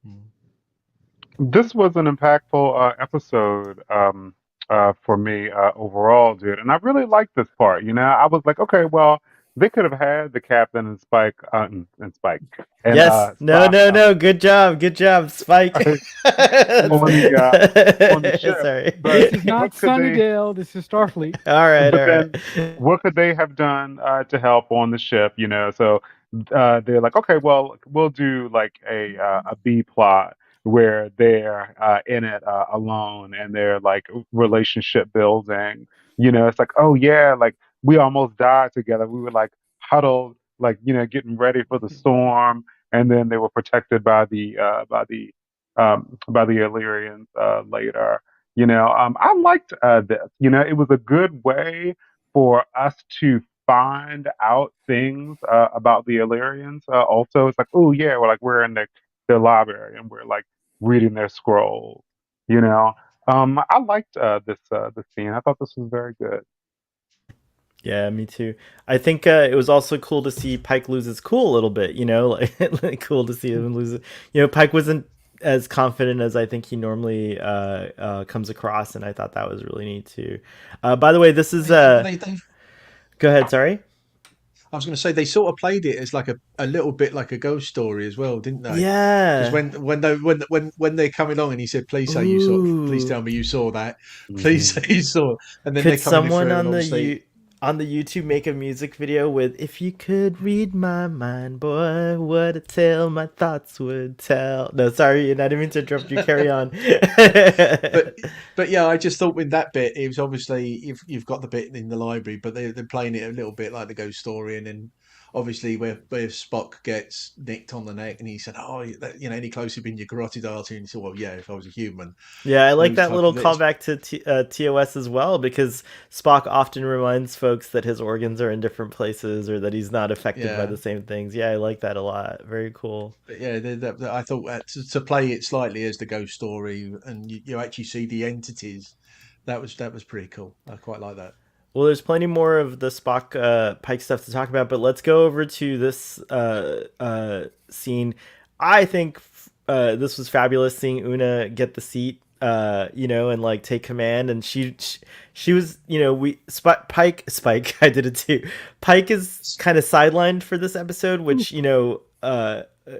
Mm. This was an impactful episode for me overall, dude. And I really liked this part. I was like, okay, well, they could have had the captain and Spike and Spike and Yes. No, Spock no, no. Good job. Good job, Spike. on the ship, Sorry. but This is not what could they? Sunnydale. This is Starfleet. All right. But All then, right. what could they have done to help on the ship? So they're like, okay, well, we'll do like a B plot where they're in it alone and they're like relationship building. It's like, oh yeah, like we almost died together. We were like huddled, like getting ready for the storm, and then they were protected by the Illyrians later. I liked this. It was a good way for us to find out things about the Illyrians. Also, it's like, oh yeah, we're in the library and we're like reading their scrolls. You know, I liked this scene. I thought this was very good. Yeah, me too. I think it was also cool to see Pike lose his cool a little bit. Like, like cool to see him lose it. Pike wasn't as confident as I think he normally comes across, and I thought that was really neat too. By the way, this is They go ahead. Sorry. I was going to say they sort of played it as like a little bit like a ghost story as well, didn't they? Because Yeah. when they come along and he said, "Please say you saw, please Ooh. tell me you saw that, please say Mhm. you saw," and then Could they're coming someone through and on obviously, on the YouTube make a music video with "If you could read my mind, boy, what a tale my thoughts would tell"? No, sorry, I didn't mean to interrupt you. Carry on. but yeah, I just thought with that bit, it was obviously you've got the bit in the library, but they're playing it a little bit like the ghost story, and then obviously where Spock gets nicked on the neck, and he said, "Oh, any closer been your carotid artery?" And he said, "Well, yeah, if I was a human." Yeah, I like Those that type little of it's callback to TOS as well, because Spock often reminds folks that his organs are in different places or that he's not affected by yeah. the same things. Yeah, I like that a lot. Very cool. But yeah, I thought to play it slightly as the ghost story, and you actually see the entities. That was pretty cool. I quite like that. Well, there's plenty more of the Spock Pike stuff to talk about, but let's go over to this scene. I think this was fabulous seeing Una get the seat, and like take command, and she was, Pike Spike. I did it too. Pike is kind of sidelined for this episode, which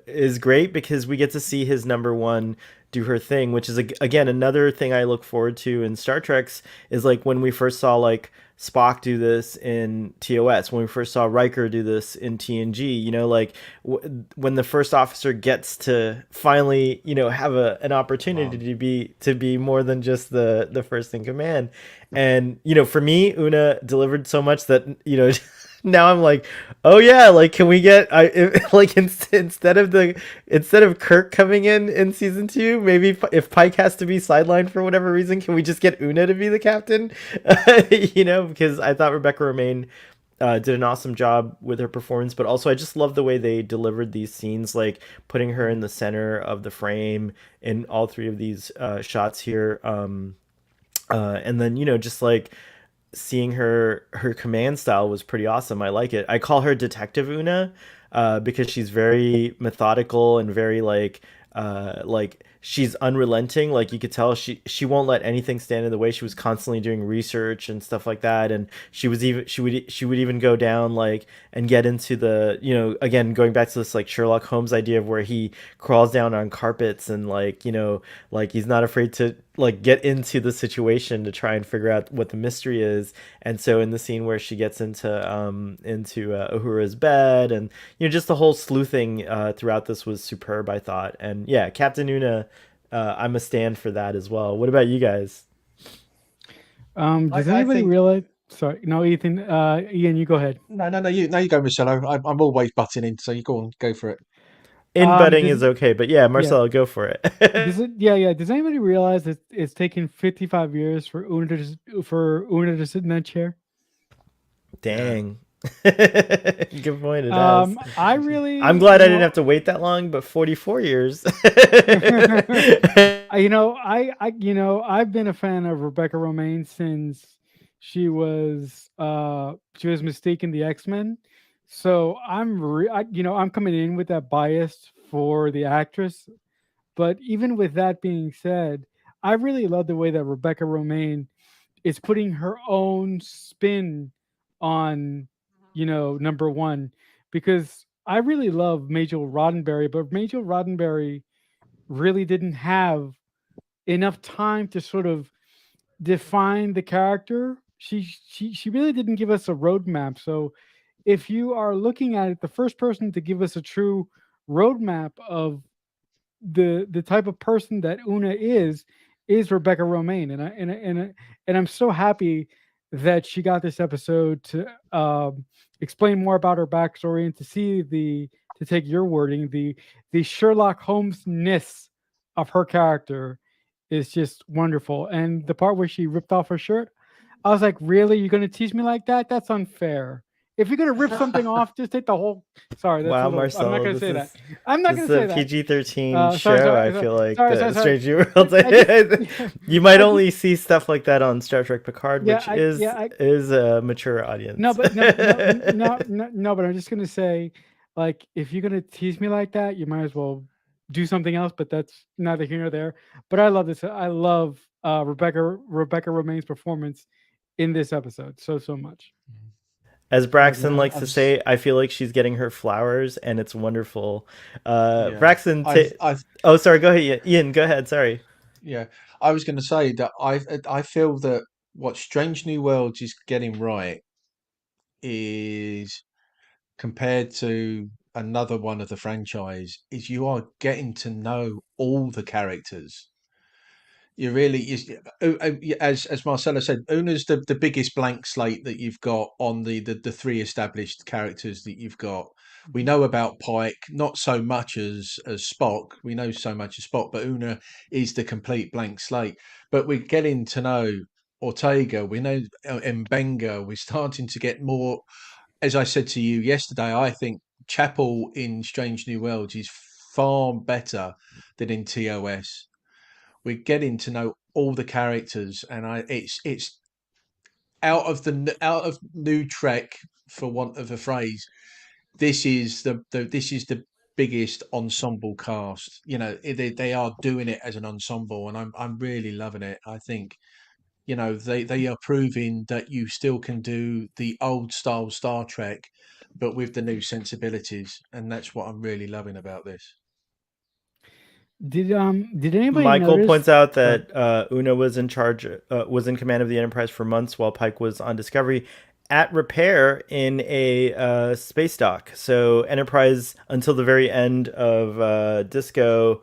is great because we get to see his number one do her thing, which is again another thing I look forward to in Star Trek's is like when we first saw like Spock do this in TOS, when we first saw Riker do this in TNG, like when the first officer gets to finally, have an opportunity Command. to be more than just the first in command. And, for me, Una delivered so much that, now I'm like, oh yeah, like can we get like instead of Kirk coming in season 2, maybe if Pike has to be sidelined for whatever reason, can we just get Una to be the captain? Because I thought Rebecca Romaine did an awesome job with her performance, but also I just love the way they delivered these scenes, like putting her in the center of the frame in all three of these shots here. And then just like seeing her command style was pretty awesome. I like it. I call her Detective Una because she's very methodical and very like she's unrelenting. Like you could tell she won't let anything stand in the way. She was constantly doing research and stuff like that, and she would even go down like and get into the, again going back to this like Sherlock Holmes idea of where he crawls down on carpets and like like he's not afraid to like get into the situation to try and figure out what the mystery is. And so in the scene where she gets into Uhura's bed, and just the whole sleuthing throughout this was superb, I thought. And yeah, Captain Una, I'm a stand for that as well. What about you guys? Does I anybody think realize? Sorry, no, Ethan. Ian, you go ahead. no, you go, Marcelo. I'm always butting in, so you go on, go for it. In butting Does is okay, but yeah, yeah, Marcelo, go for does it. it? Yeah, yeah. Does anybody realize that it's taken 55 years for Una to sit in that chair? Yeah. Dang. Good point, it has. I I'm really, glad I didn't have to wait that long, but 44 years. I've been a fan of Rebecca Romaine since she was Mystique in the X-Men. So I'm coming in with that bias for the actress. But even with that being said, I really love the way that Rebecca Romaine is putting her own spin on, number one, because I really love Major Roddenberry, but Major Roddenberry really didn't have enough time to sort of define the character. She really didn't give us a roadmap. So if you are looking at it, the first person to give us a true roadmap of the type of person that Una is Rebecca Romaine, and I'm so happy that she got this episode to explain more about her backstory and to see to take your wording, the Sherlock Holmes ness of her character is just wonderful. And the part where she ripped off her shirt, I was like, really? You're gonna teach me like that? That's unfair. If you're gonna rip something off, just take the whole. Sorry, that's a Wow, little. I'm not Marcelo, gonna this say that. is I'm not this gonna is a say that. PG-13 Sorry, show. I sorry, feel like sorry, sorry, the sorry. Strange New World. I just, You might I just, only see stuff like that on Star Trek Picard, yeah, which is a mature no, audience. but no, but I'm just gonna say, like, if you're gonna tease me like that, you might as well do something else, but that's neither here nor there. But I love this. I love Rebecca Romaine's performance in this episode so much. As But Braxton no, likes to say, I feel like she's getting her flowers, and it's wonderful. yeah, Braxton, I've oh, sorry, go ahead, Ian. Go ahead. Sorry. yeah, I was going to say that I feel that what Strange New Worlds is getting right is compared to another one of the franchise is you are getting to know all the characters. You really, as Marcelo said, Una's the biggest blank slate that you've got on the three established characters that you've got. We know about Pike, not so much as Spock. We know so much as Spock, but Una is the complete blank slate. But we're getting to know Ortega. We know Mbenga. We're starting to get more. As I said to you yesterday, I think Chapel in Strange New Worlds is far better than in TOS. We're getting to know all the characters, and it's out of New Trek, for want of a phrase. This is the biggest ensemble cast. You know, they are doing it as an ensemble, and I'm really loving it. I think they are proving that you still can do the old style Star Trek, but with the new sensibilities, and that's what I'm really loving about this. Did anybody Michael notice? points out Go ahead. that Una was in command of the Enterprise for months while Pike was on Discovery at repair in a space dock. So Enterprise, until the very end of Disco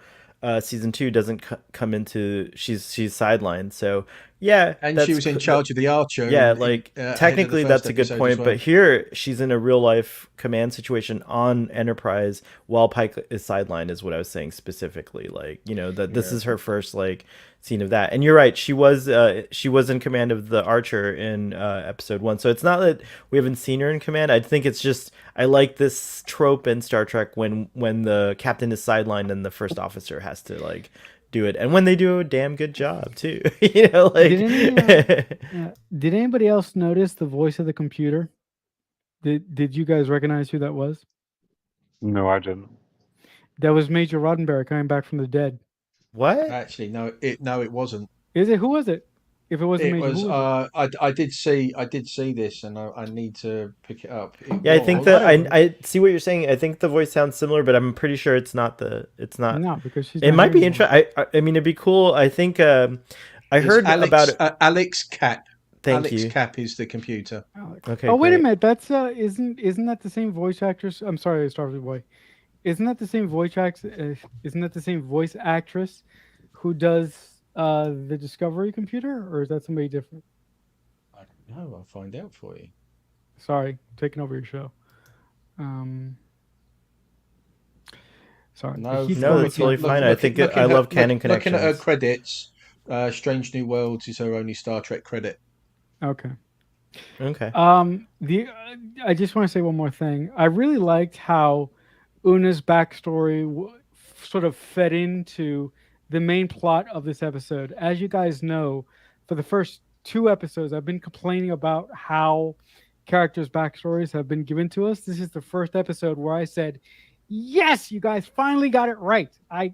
season 2, doesn't come into. She's sidelined. So yeah, And she was in charge of the Archer yeah, in like ahead of the technically first that's a good episode as point, but well. here she's in a real life command situation on Enterprise while Pike is sidelined is what I was saying specifically. Like, that this Yeah. is her first like scene of that. And you're right, she was in command of the Archer in episode 1. So it's not that we haven't seen her in command. I think it's just I like this trope in Star Trek when the captain is sidelined and the first officer has to like do it, and when they do a damn good job too. Did any did anybody else notice the voice of the computer? Did you guys recognize who that was? No, I didn't. That was Major Roddenberry coming back from the dead. What? Actually, no, it wasn't. Is it? Who was it? If it wasn't It Major, who was. was it? I did see this, and I need to pick it up. It Yeah, I think I thought was. that it was. I see what you're saying. I think the voice sounds similar, but I'm pretty sure it's not. No, because she's It not here might be anymore. interesting. I mean, it'd be cool. I think I It's heard about Alex it. Alex Cap. Thank Alex you. Cap is the computer. Alex. Okay, Oh, wait a great. minute. That's isn't that the same voice actress? I'm sorry, Starfleet Boy. Isn't that the same isn't that the same voice actress who does the Discovery computer, or is that somebody different? I don't know. I'll find out for you. Sorry, taking over your show. Um, sorry, No, he's No, going that's to totally fine. I think I love canon looking at her connections. credits. Strange New Worlds is her only Star Trek credit. Okay. Okay. The I just want to say one more thing. I really liked how Una's backstory sort of fed into the main plot of this episode. As you guys know, for the first 2 episodes, I've been complaining about how characters' backstories have been given to us. This is the first episode where I said, "Yes, you guys finally got it right." I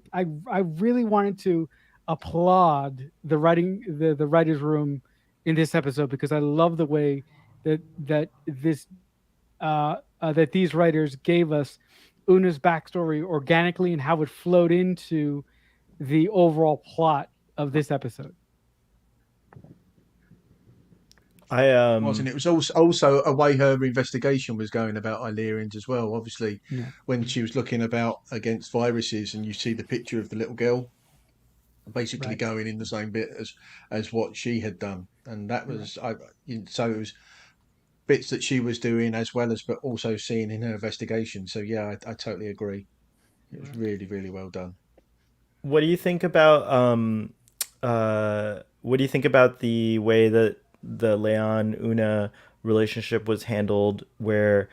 really wanted to applaud the writers' room in this episode because I love the way that these writers gave us Una's backstory organically and how it flowed into the overall plot of this episode. I Wasn't it? It was also a way her investigation was going about Illyrians as well. Obviously, Yeah. when she was looking about against viruses, and you see the picture of the little girl, basically Right. going in the same bit as what she had done, and that was so it was bits that she was doing as well as but also seeing in her investigation. So yeah, I totally agree. It was really really well done. what do you think about what do you think about the way that the Leon Una relationship was handled? Where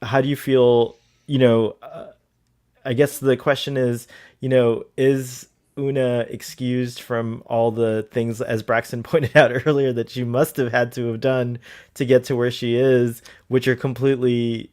how do you feel? I guess the question is, is Una excused from all the things, as Braxton pointed out earlier, that she must have had to have done to get to where she is, which are completely,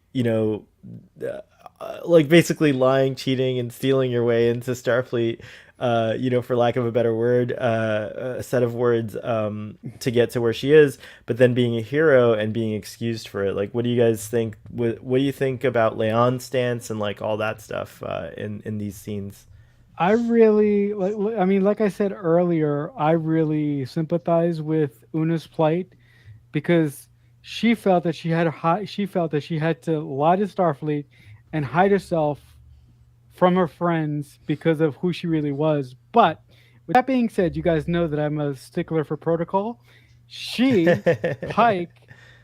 like basically lying, cheating, and stealing your way into Starfleet. For lack of a better word, a set of words to get to where she is, but then being a hero and being excused for it. Like, what do you guys think? What do you think about Leon's stance and like all that stuff in these scenes? I really like. I mean, like I said earlier, I really sympathize with Una's plight because she felt that she had to lie to Starfleet and hide herself from her friends because of who she really was. But with that being said, you guys know that I'm a stickler for protocol. She, Pike,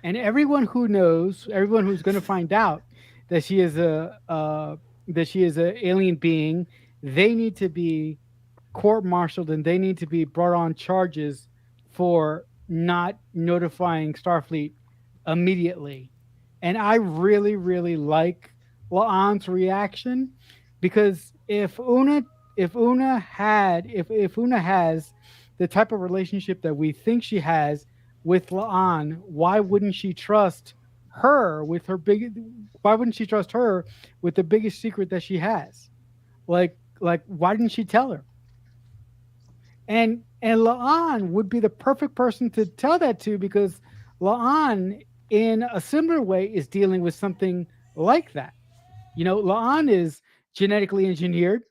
and everyone who knows, everyone who's going to find out that she is a alien being, they need to be court-martialed and they need to be brought on charges for not notifying Starfleet immediately. And I really, really like La'an's reaction because if Una has the type of relationship that we think she has with La'an, why wouldn't she trust her with the biggest secret that she has? Like why didn't she tell her? And La'an would be the perfect person to tell that to because La'an, in a similar way, is dealing with something like that. La'an is genetically engineered.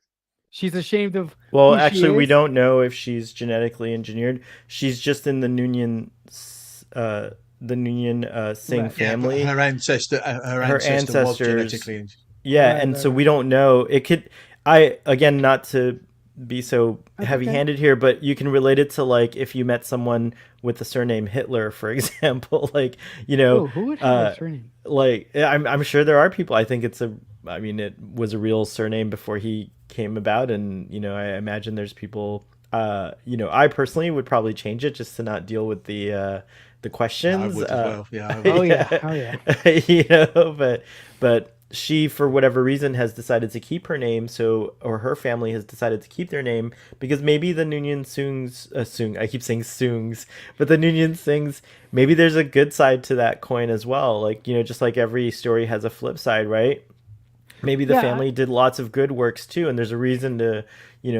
She's ashamed of Well, who she actually, we is. don't know if she's genetically engineered. She's just in the Noonien Singh Right, Yeah, but family. her Her ancestor was ancestors, genetically. yeah, right, and right, so we right. don't know. It could, I again, not to be so That's okay. heavy-handed here, but you can relate it to like if you met someone with the surname Hitler, for example, like Oh, who would have a surname? I'm sure there are people. I think I mean, it was a real surname before he came about, and I imagine there's people. I personally would probably change it just to not deal with the Yeah, I questions. would as well. Yeah, I Oh would. yeah, Yeah, oh yeah. but she, for whatever reason, has decided to keep her name. So, or her family has decided to keep their name because maybe the Noonien Soong. I keep saying Soongs, but the Noonien Sings. Maybe there's a good side to that coin as well. Like just like every story has a flip side, right? Maybe the Yeah, family did lots of good works too, and there's a reason to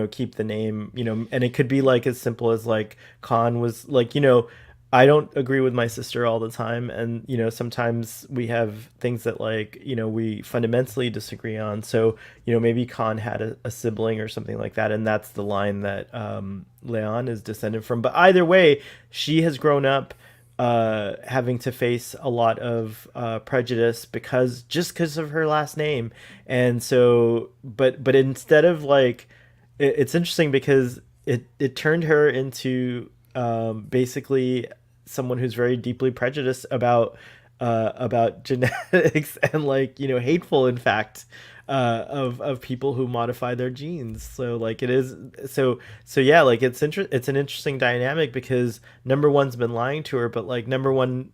keep the name. And it could be like as simple as like Khan was like, I don't agree with my sister all the time, and sometimes we have things that like we fundamentally disagree on. So maybe Khan had a sibling or something like that, and that's the line that Leon is descended from. But either way, she has grown up having to face a lot of prejudice because of her last name. And so, but instead of like, it's interesting because it turned her into basically someone who's very deeply prejudiced about genetics and like hateful, in fact, of people who modify their genes. So like it is so yeah, like it's an interesting dynamic because number one's been lying to her, but like number one,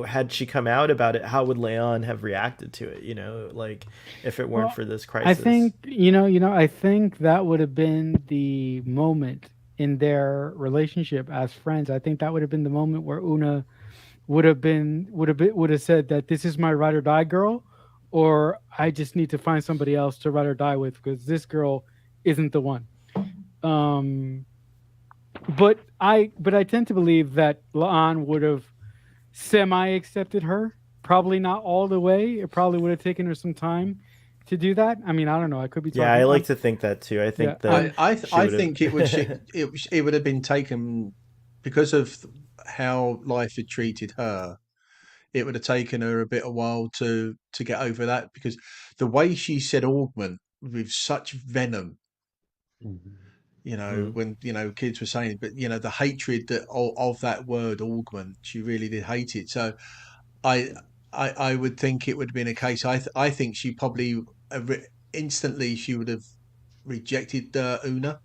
had she come out about it, how would Leon have reacted to it? Like if it weren't well, for this I crisis. think I think that would have been the moment in their relationship as friends. I think that would have been the moment where Una would have said that this is my ride or die girl, or I just need to find somebody else to ride or die with because this girl isn't the one. Um, but I tend to believe that Laan would have semi accepted her. Probably not all the way. It probably would have taken her some time to do that. I mean, I don't know. I could be Yeah, I talking. like to think that too. I Yeah. think that she I would think it would have. it would have been taken because of how life had treated her. It would have taken her a bit a while to get over that because the way she said augment with such venom, Mhm. Mm. when kids were saying it, but the hatred of that word augment, she really did hate it. So I I would think it would have been a case. I think she probably instantly she would have rejected Una,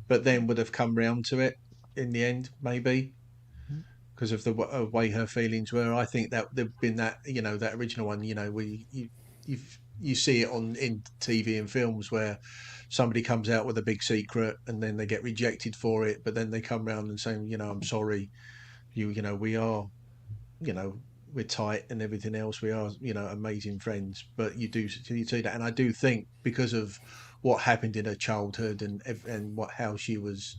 but then would have come round to it in the end, maybe because of the way her feelings were. I think that there'd been that that original one. Where you see it on in TV and films where somebody comes out with a big secret and then they get rejected for it, but then they come round and saying, I'm sorry, we are, you know, we're tight and everything else. We are, amazing friends. But you see that, and I do think because of what happened in her childhood and how she was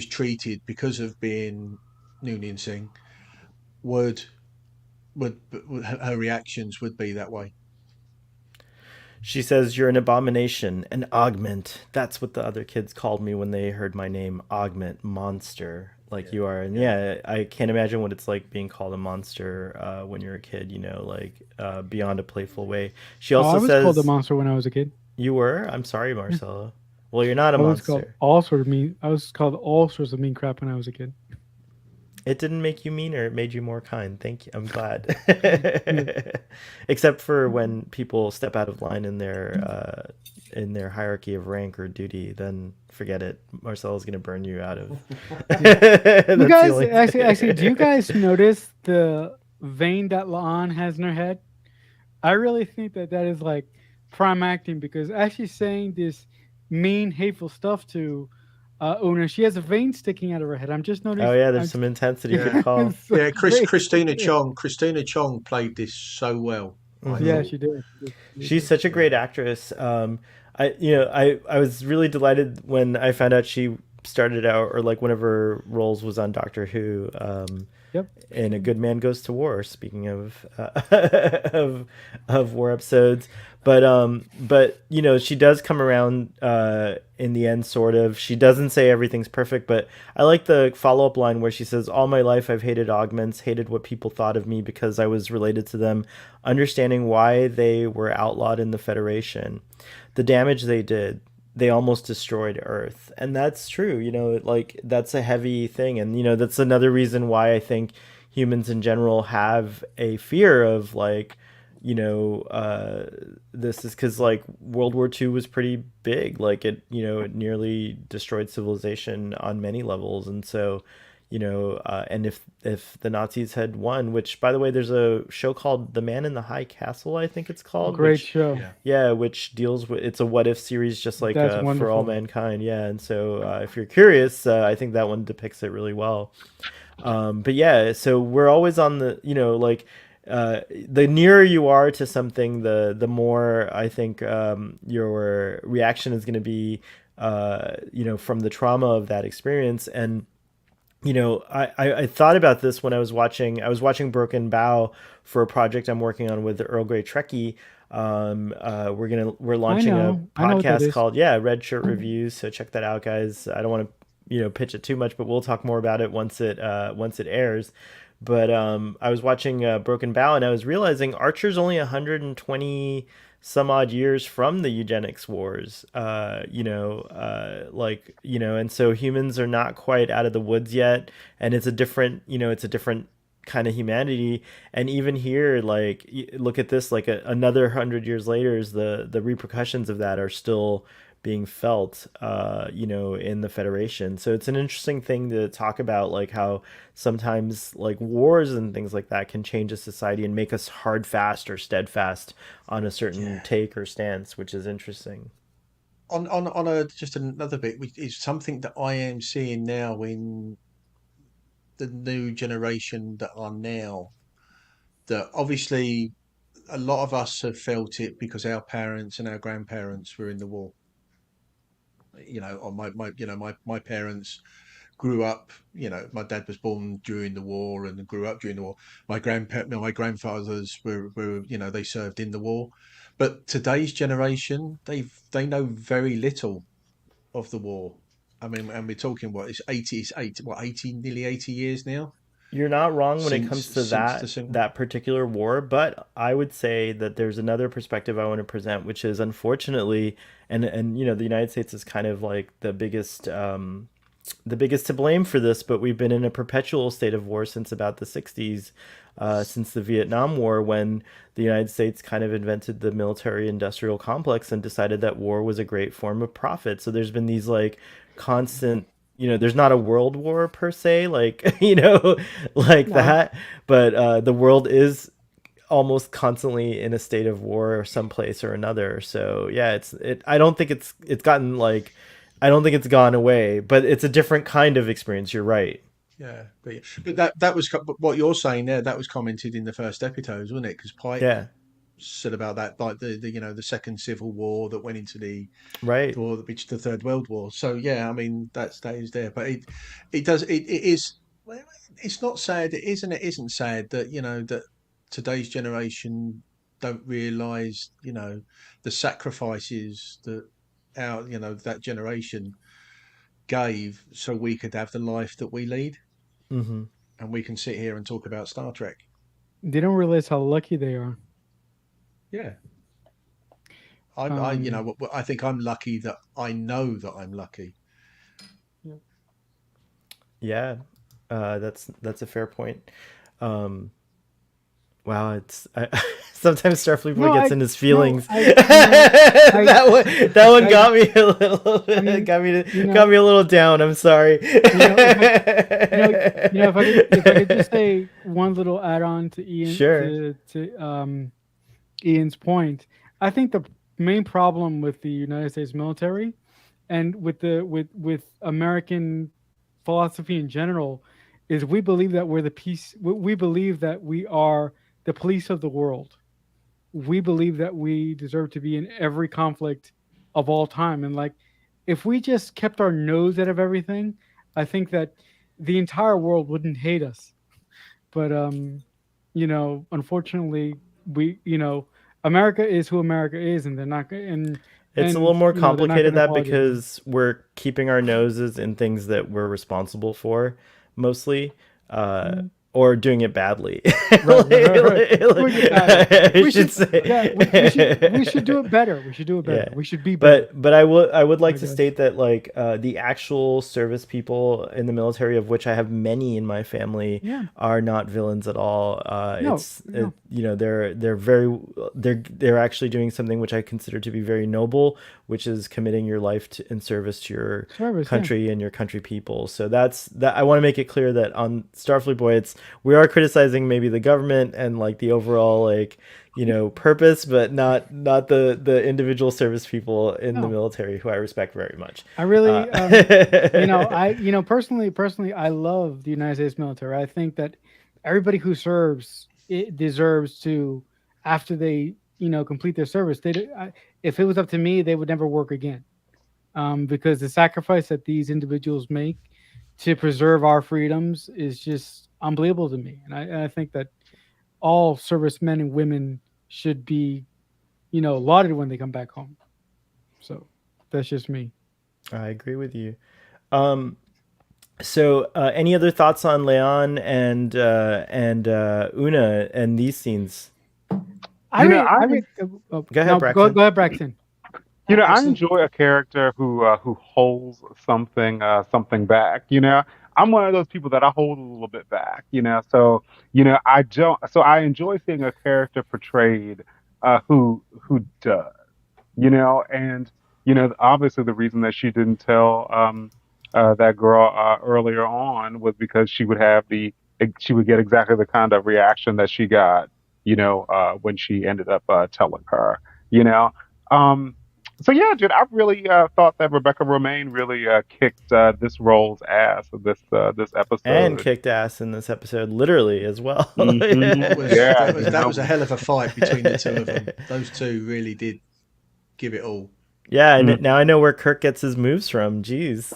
treated because of being Noonien Singh, would would her reactions would be that way. She says, "You're an abomination, an augment." That's what the other kids called me when they heard my name. Augment, monster. Like Yeah, you are. And yeah. yeah, I can't imagine what it's like being called a monster when you're a kid, like beyond a playful way. She Oh, I also was called a says, monster when I was a kid. "You were? I'm sorry, Yeah. Marcelo." Well, you're not a I was called monster. all sort of mean. I was called all sorts of mean crap when I was a kid. It didn't make you meaner. It made you more kind. Thank you. I'm glad. Yeah. Except for when people step out of line in their hierarchy of rank or duty, then forget it. Marcelo's gonna burn you out of. Yeah. That's You the guys only actually, do you thing. guys notice the vein that Laan has in her head? I really think that that is like prime acting because actually saying this mean, hateful stuff to Una, she has a vein sticking out of her head. I'm just Oh noticing. yeah, there's some intensity. Good Yeah, call. It's so yeah. great. Christina Chong played this so well. I Hmm. Yeah, thought. she did. She She's did. such a great Yeah. actress. I was really delighted when I found out she started out, or like one of her roles was on Doctor Who. Yep. In A Good Man Goes to War. Speaking of of war episodes, but she does come around in the end. Sort of. She doesn't say everything's perfect, but I like the follow up line where she says, "All my life I've hated augments, hated what people thought of me because I was related to them, understanding why they were outlawed in the Federation, the damage they did." They almost destroyed Earth. And that's true. Like that's a heavy thing. And, that's another reason why I think humans in general have a fear of like, this is because like World War II was pretty big. Like it nearly destroyed civilization on many levels. And so, and if the Nazis had won, which by the way, there's a show called The Man in the High Castle, I think it's called, Great which show. Yeah. yeah, which deals with it's a what if series, just like That's For All wonderful. Mankind. Yeah, and so if you're curious, I think that one depicts it really well. But yeah, so we're always on the like the nearer you are to something, the more I think your reaction is going to be from the trauma of that experience. And I thought about this when I was watching Broken Bow for a project I'm working on with Earl Grey Trekkie. We're I launching a know. I know what that podcast is. called Red Shirt Reviews, so check that out, guys. I don't want to pitch it too much, but we'll talk more about it once it airs. But I was watching Broken Bow, and I was realizing Archer's only 120 some odd years from the eugenics wars. And so humans are not quite out of the woods yet, and it's a different kind of humanity. And even here, like look at this, like another 100 years later, is the repercussions of that are still being felt in the Federation. So it's an interesting thing to talk about, like how sometimes like wars and things like that can change a society and make us hard fast or steadfast on a certain Yeah. take or stance, which is interesting. On a just another bit, which is something that I am seeing now in the new generation that are now. That obviously a lot of us have felt it because our parents and our grandparents were in the war. Or my parents grew up. My dad was born during the war and grew up during the war. My grandfathers were they served in the war. But today's generation, they know very little of the war. I mean, and we're talking it's 80, what, 80, nearly 80 years now You're not wrong when it since comes to since the that single. that particular war, but I would say that there's another perspective I want to present, which is unfortunately, and the United States is kind of like the biggest to blame for this, but we've been in a perpetual state of war since about the 60s, since the Vietnam War, when the United States kind of invented the military industrial complex and decided that war was a great form of profit. So there's been these like constant, there's not a world war per se, like, like No. that, but the world is almost constantly in a state of war or someplace or another. So yeah, I don't think it's gotten like, I don't think it's gone away, but it's a different kind of experience. You're right. yeah, but that was but what you're saying there. That was commented in the first episodes, wasn't it? Because Pike Yeah. said about that, like the the second civil war that went into Right. which the Third World War. So yeah, I mean that is there, but it does it is well, it's not sad. It is and it isn't sad that that today's generation don't realise the sacrifices that our that generation gave so we could have the life that we lead, Mm-hmm. and we can sit here and talk about Star Trek. They don't realize how lucky they are. Yeah. I Um, I think I'm lucky that I know that I'm lucky. Yeah. That's a fair point. Um, Wow, sometimes Starfleet Boy no, gets I in his no, feelings. I you know, I That one I got me a little, I mean, you got know, me a little down. I'm sorry. if I if I could just say one little add on to Ian Sure. Ian's point, I think the main problem with the United States military and with with American philosophy in general is we believe that we're the peace. We believe that we are the police of the world. We believe that we deserve to be in every conflict of all time. And like, if we just kept our nose out of everything, I think that the entire world wouldn't hate us. But unfortunately, America is who America is, and they're not. It's a little more They're not going complicated to that apologize. because we're keeping our noses in things that we're responsible for, mostly, Mm. or doing it badly. Right. Doing it badly. I We should should, yeah, we should do say. it better. We should do it better. Yeah. We should be better, But I would like I to guess. state that like the actual service people in the military, of which I have many in my family, Yeah. are not villains at all. No, no. They're actually doing something which I consider to be very noble, which is committing your life in service to your Service, yeah. country and your country people. So that I want to make it clear that on Starfleet Boy, we are criticizing maybe the government and like the overall like purpose, but not the individual service people in the No. military who I respect very much. I really, Uh, personally, I love the United States military. I think that everybody who serves it deserves to, after they, complete their service. If it was up to me, they would never work again, because the sacrifice that these individuals make to preserve our freedoms is just unbelievable to me. And I think that all servicemen and women should be, lauded when they come back home. So that's just me. I agree with you. Um, so, any other thoughts on Leon and Una and these scenes? I You know, read. I I read. Oh, Go ahead, no, Braxton. go ahead, Braxton. I Excellent. enjoy a character who holds something back. I'm one of those people that I hold a little bit back. So I don't. So I enjoy seeing a character portrayed who does. And obviously the reason that she didn't tell that girl earlier on was because she would get exactly the kind of reaction that she got. When she ended up telling her. You know. Um, so yeah, dude, I really thought that Rebecca Romaine really kicked this role's ass of this And episode. kicked ass in this episode, literally as well. That was Yeah, that was a hell of a fight between the two of them. Those two really did give it all. Yeah, Mm. and now I know where Kirk gets his moves from. Jeez,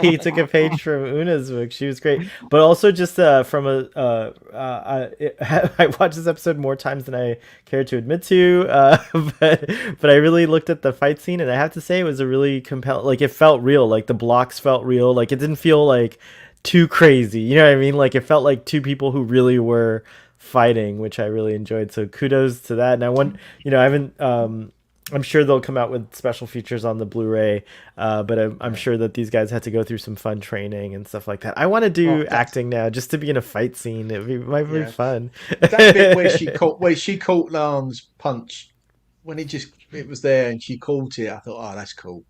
he took a page from Una's book. She was great, but also just from I watched this episode more times than I care to admit to. But I really looked at the fight scene, and I have to say it was a really compelling. Like it felt real. Like the blocks felt real. Like it didn't feel like too crazy. You know what I mean? Like it felt like two people who really were fighting, which I really enjoyed. So kudos to that. And I want I haven't. I'm sure they'll come out with special features on the Blu-ray, but I'm Yeah. sure that these guys had to go through some fun training and stuff like that. I want to Well, do acting now, just to be in a fight scene. Might be yeah, fun. that bit where she caught Lan's punch when it was there and she caught it. I thought, oh, that's cool.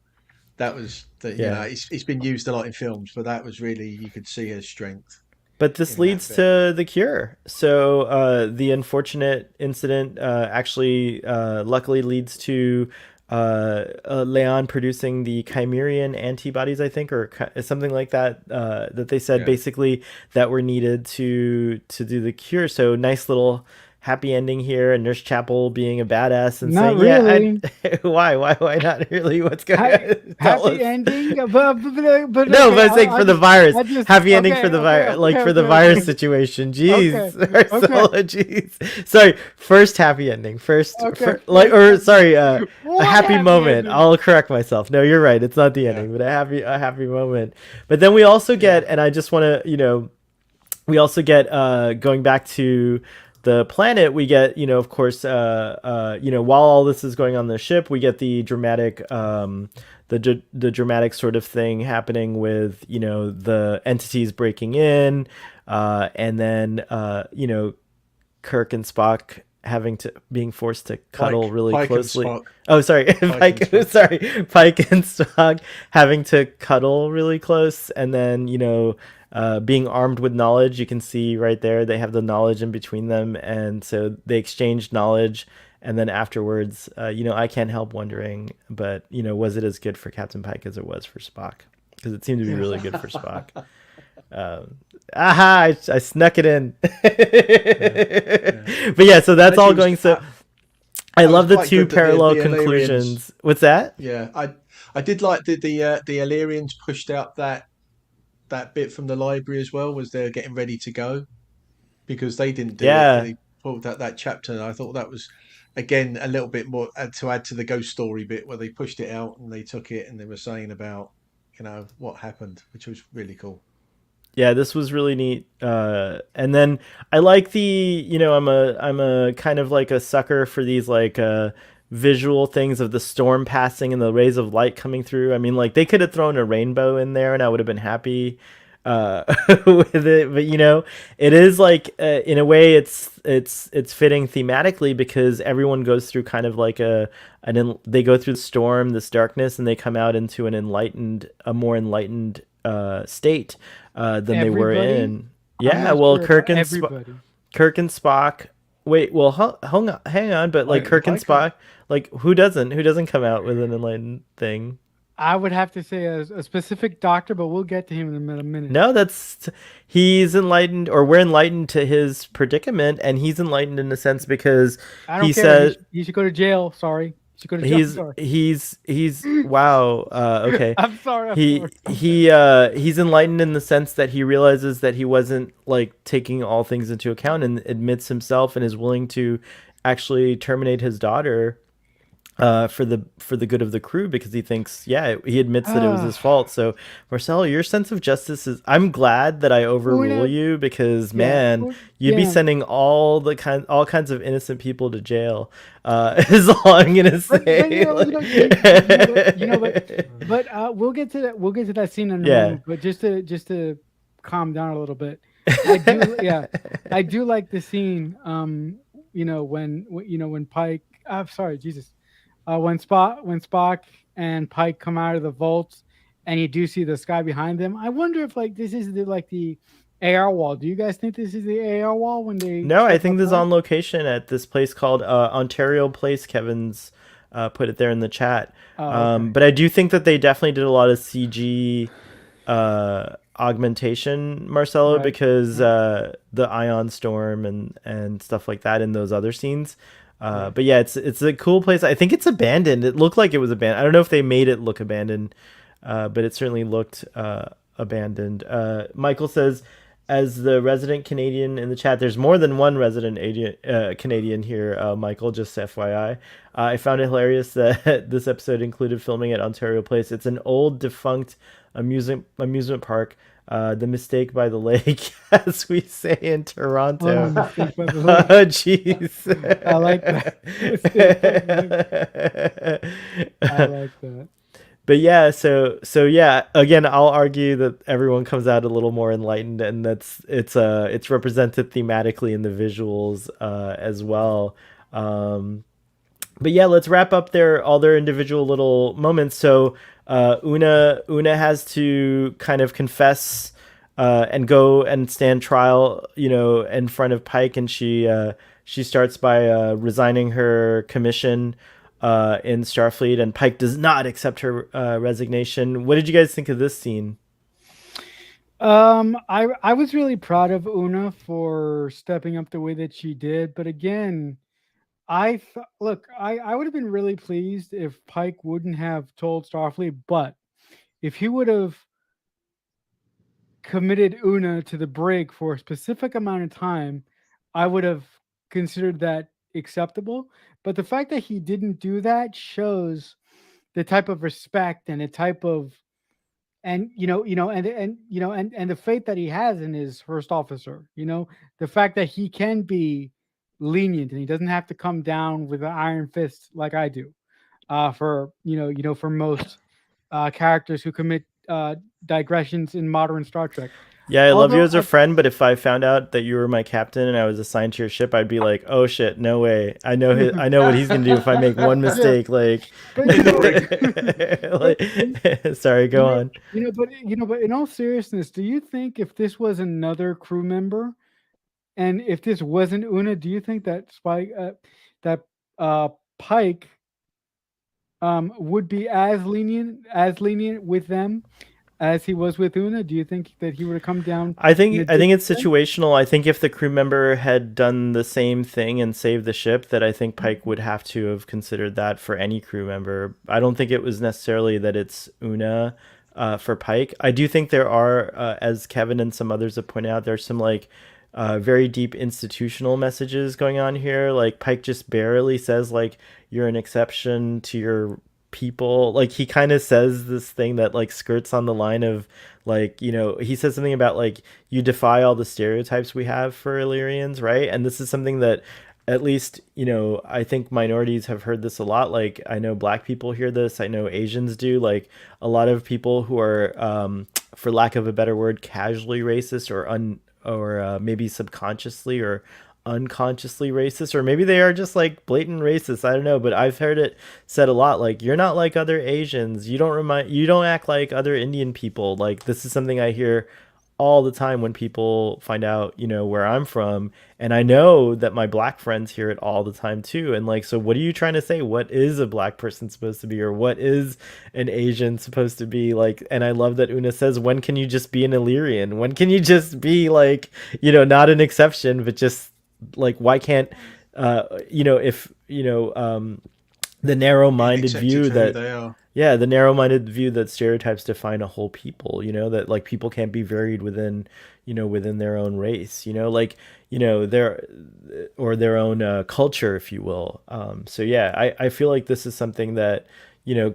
That was Yeah. it's been used a lot in films, but that was really you could see her strength But this in that leads bit. to the cure. So the unfortunate incident actually luckily leads to Leon producing the Chimerian antibodies, I think, or something like that. That they said Yeah. basically that were needed to do the cure. So nice little happy ending here, and Nurse Chapel being a badass and Not saying, "Yeah, really. why not really? What's going on? Tell Happy us." ending, but No, okay. but I'm saying for the virus. I just Happy ending for okay, the okay, virus, like okay, for the okay, virus okay, situation. okay, Jeez, okay, Marcelo, jeez. Sorry, first happy ending. okay. Like, First or happy sorry, ending. a What happy happy moment. ending? I'll correct myself. No, you're right. It's not the Yeah. ending, but a happy moment. But then we also Yeah. get, and I just want to, we also get going back to the planet. We get, of course, while all this is going on the ship, we get the dramatic the dramatic sort of thing happening with, the entities breaking in, and then Kirk and Spock being forced to cuddle really Pike and closely. Spock. Oh, sorry, Pike and Spock. sorry, Pike and Spock having to cuddle really close, and then being armed with knowledge. You can see right there they have the knowledge in between them, and so they exchanged knowledge. And then afterwards, I can't help wondering, but was it as good for Captain Pike as it was for Spock? Because it seemed to be really good for Spock. Aha! I snuck it in. Yeah. But yeah, so that's And all actually, going. So I that was love the quite two good that parallel the Illyrians. conclusions. What's that? Yeah, I did like the Illyrians pushed out that bit from the library as well. Was they're getting ready to go because they didn't do it. Yeah, They pulled out that chapter. And I thought that was again a little bit more to add to the ghost story bit where they pushed it out and they took it and they were saying about what happened, which was really cool. yeah, this was really neat. And then I like I'm a kind of like a sucker for these like visual things of the storm passing and the rays of light coming through. I mean, like they could have thrown a rainbow in there and I would have been happy with it. But it is like in a way it's fitting thematically because everyone goes through kind of like they go through the storm, this darkness, and they come out into a more enlightened state than they were Everybody? in. I'm Yeah, not well, sure about everybody. Kirk and Spock. Wait, well, hang on, but like Pike, Kirk and Pike, Spock, like who doesn't come out with an enlightened thing? I would have to say a specific doctor, but we'll get to him in a minute. No, he's enlightened, or we're enlightened to his predicament, and he's enlightened in a sense because I he don't care. says He should go to jail. Sorry. He should go to jail. I'm sorry. he's wow. Okay. I'm sorry. I'm he sorry. he's enlightened in the sense that he realizes that he wasn't like taking all things into account and admits himself and is willing to actually terminate his daughter for the good of the crew because he thinks he admits that it was his fault. So Marcelo, your sense of justice is, I'm glad that I overrule you because man, you'd be sending all kinds of innocent people to jail, is all I'm gonna say. But we'll get to that. We'll get to that scene in a Yeah. moment. But just to calm down a little bit, I do. Yeah, I do like the scene. When Pike. I'm sorry, Jesus. When Spock and Pike come out of the vaults, and you do see the sky behind them. I wonder if like this is the AR wall. Do you guys think this is the AR wall when they? No, I step think this is outside? on location at this place called Ontario Place. Kevin's put it there in the chat. Oh, okay. But I do think that they definitely did a lot of CG augmentation, Marcelo, Right. because the ion storm and stuff like that in those other scenes. But yeah, it's a cool place. I think it's abandoned. It looked like it was abandoned. I don't know if they made it look abandoned, but it certainly looked abandoned. Michael says, as the resident Canadian in the chat, there's more than one resident Canadian here, Michael, just FYI. I found it hilarious that this episode included filming at Ontario Place. It's an old defunct amusement park. The mistake by the lake, as we say in Toronto. Mistake by the lake. Oh, jeez. I like that. Mistake by the lake. I like that. But yeah, so yeah, again, I'll argue that everyone comes out a little more enlightened, and it's represented thematically in the visuals as well. But yeah, let's wrap up all their individual little moments. So Una has to kind of confess and go and stand trial, in front of Pike, and she starts by resigning her commission in Starfleet, and Pike does not accept her resignation. What did you guys think of this scene? I was really proud of Una for stepping up the way that she did, but again, look, I would have been really pleased if Pike wouldn't have told Starfleet, but if he would have committed Una to the brig for a specific amount of time, I would have considered that acceptable. But the fact that he didn't do that shows the type of respect and the type of and and the faith that he has in his first officer. The fact that he can be lenient and he doesn't have to come down with an iron fist like I do. For for most characters who commit digressions in modern Star Trek. Yeah, I love you Although, as a friend, but if I found out that you were my captain and I was assigned to your ship, I'd be like, "Oh shit, no way! I know what he's gonna do if I make one mistake." Like, but like sorry, go on. but in all seriousness, do you think if this was another crew member, and if this wasn't Una, do you think that that Pike would be as lenient with them as he was with Una? Do you think that he would have come down? I think it's situational. I think if the crew member had done the same thing and saved the ship, that I think Pike would have to have considered that for any crew member. I don't think it was necessarily that it's Una for Pike. I do think there are, as Kevin and some others have pointed out, there's some like very deep institutional messages going on here. Like Pike just barely says like you're an exception to your people. Like he kind of says this thing that like skirts on the line of like, he says something about like you defy all the stereotypes we have for Illyrians, right? And this is something that at least, I think minorities have heard this a lot. Like I know black people hear this, I know Asians do. Like a lot of people who are for lack of a better word, casually racist or maybe subconsciously or unconsciously racist, or maybe they are just like blatant racists. I don't know, but I've heard it said a lot, like you're not like other Asians, you don't act like other Indian people. Like this is something I hear all the time when people find out, where I'm from. And I know that my black friends hear it all the time too. And like, so what are you trying to say? What is a black person supposed to be? Or what is an Asian supposed to be? Like, and I love that Una says, when can you just be an Illyrian? When can you just be like, not an exception, but just like, why can't, if, the narrow-minded view that the narrow-minded view that stereotypes define a whole people, that like people can't be varied within their own race, like their or their own culture, if you will. So yeah, I feel like this is something that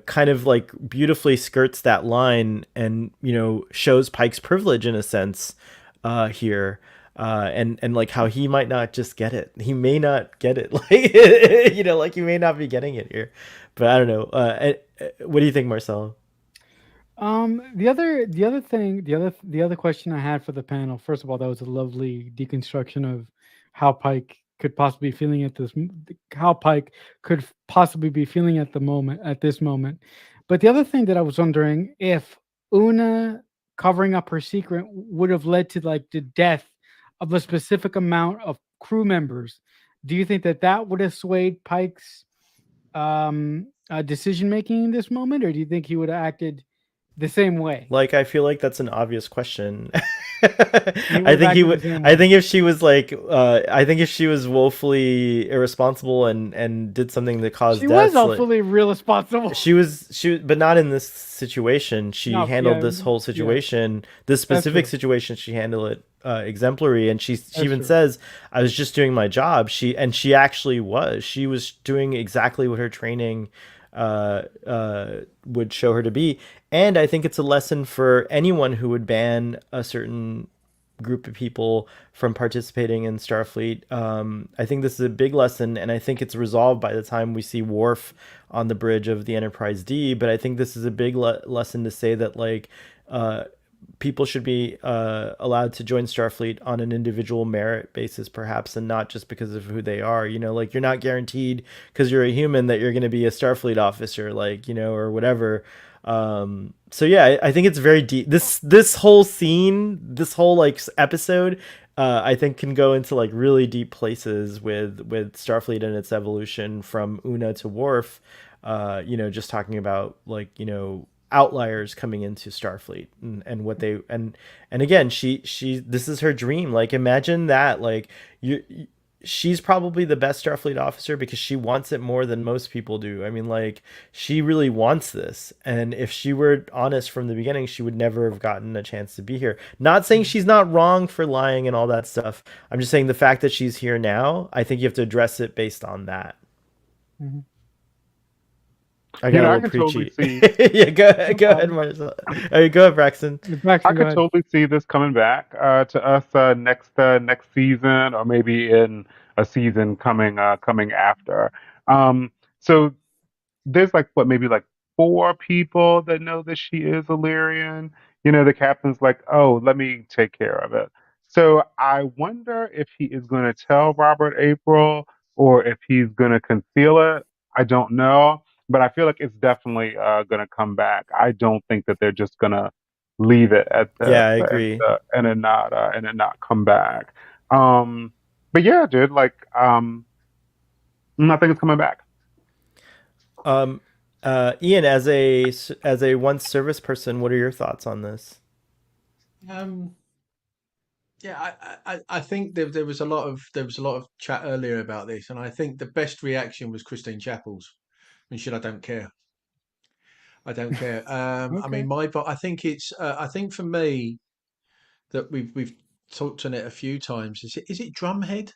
kind of like beautifully skirts that line and shows Pike's privilege in a sense here. And like how he might not just get it. He may not get it. Like, like he may not be getting it here. But I don't know. What do you think, Marcelo? The other question I had for the panel. First of all, that was a lovely deconstruction of how Pike could possibly be feeling how Pike could possibly be feeling at this moment. But the other thing that I was wondering, if Una covering up her secret would have led to like the death of a specific amount of crew members, do you think that would have swayed Pike's decision making in this moment, or do you think he would have acted the same way? Like, I feel like that's an obvious question. I think he would. I think if she was like, I think if she was woefully irresponsible and did something that caused death, was awfully irresponsible. She was, but not in this situation. She handled this whole situation, this specific situation. She handled it exemplary, and she even says, "I was just doing my job." She actually was. She was doing exactly what her training would show her to be. And I think it's a lesson for anyone who would ban a certain group of people from participating in Starfleet. I think this is a big lesson, and I think it's resolved by the time we see Worf on the bridge of the Enterprise D. But I think this is a big lesson to say that like people should be allowed to join Starfleet on an individual merit basis, perhaps, and not just because of who they are. Like you're not guaranteed because you're a human that you're going to be a Starfleet officer, like, or whatever. So yeah, I think it's very deep. This whole scene, this whole like episode, I think can go into like really deep places with Starfleet and its evolution from Una to Worf. Just talking about like outliers coming into Starfleet and what they and again she this is her dream. Like imagine that like you she's probably the best Starfleet officer because she wants it more than most people do. I mean, like, she really wants this. And if she were honest from the beginning, she would never have gotten a chance to be here. Not saying she's not wrong for lying and all that stuff. I'm just saying the fact that she's here now, I think you have to address it based on that. Mhm. I got a I little can totally preachy. see. Yeah, No go ahead, problem. Marcel. Go ahead, Braxton. I Braxton, go could ahead. totally see this coming back to us next season, or maybe in a season coming after. So there's like what maybe like four people that know that she is Illyrian. The captain's like, oh, let me take care of it. So I wonder if he is going to tell Robert April or if he's going to conceal it. I don't know, but I feel like it's definitely going to come back. I don't think that they're just going to leave it at this Yeah, I agree. and it not come back. Um, but yeah, dude, like I think it's coming back. Um, Ian, as a once service person, what are your thoughts on this? Um, yeah, I think there was a lot of chat earlier about this, and I think the best reaction was Christine Chappell's. And shit, I don't care. I don't care. I mean, Okay. I think I think for me that we've talked on it a few times. Is it Drumhead?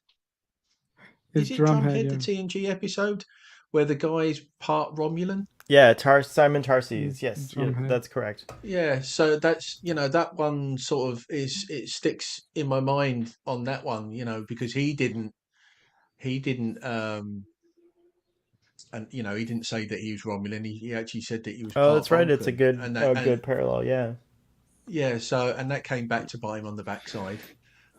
It's Is it Drumhead, Drumhead, the yeah. TNG episode where the guy's part Romulan? Yeah, Simon Mm, Tarses. Yes, yeah, Drumhead. that's correct. Yeah, so that's that one sort of is it sticks in my mind on that one, because he didn't and he didn't say that he was Romulan. He actually said that he was Oh, part that's right. It's Vulcan, and that a and good parallel. Yeah. yeah, so and that came back to bite him on the backside.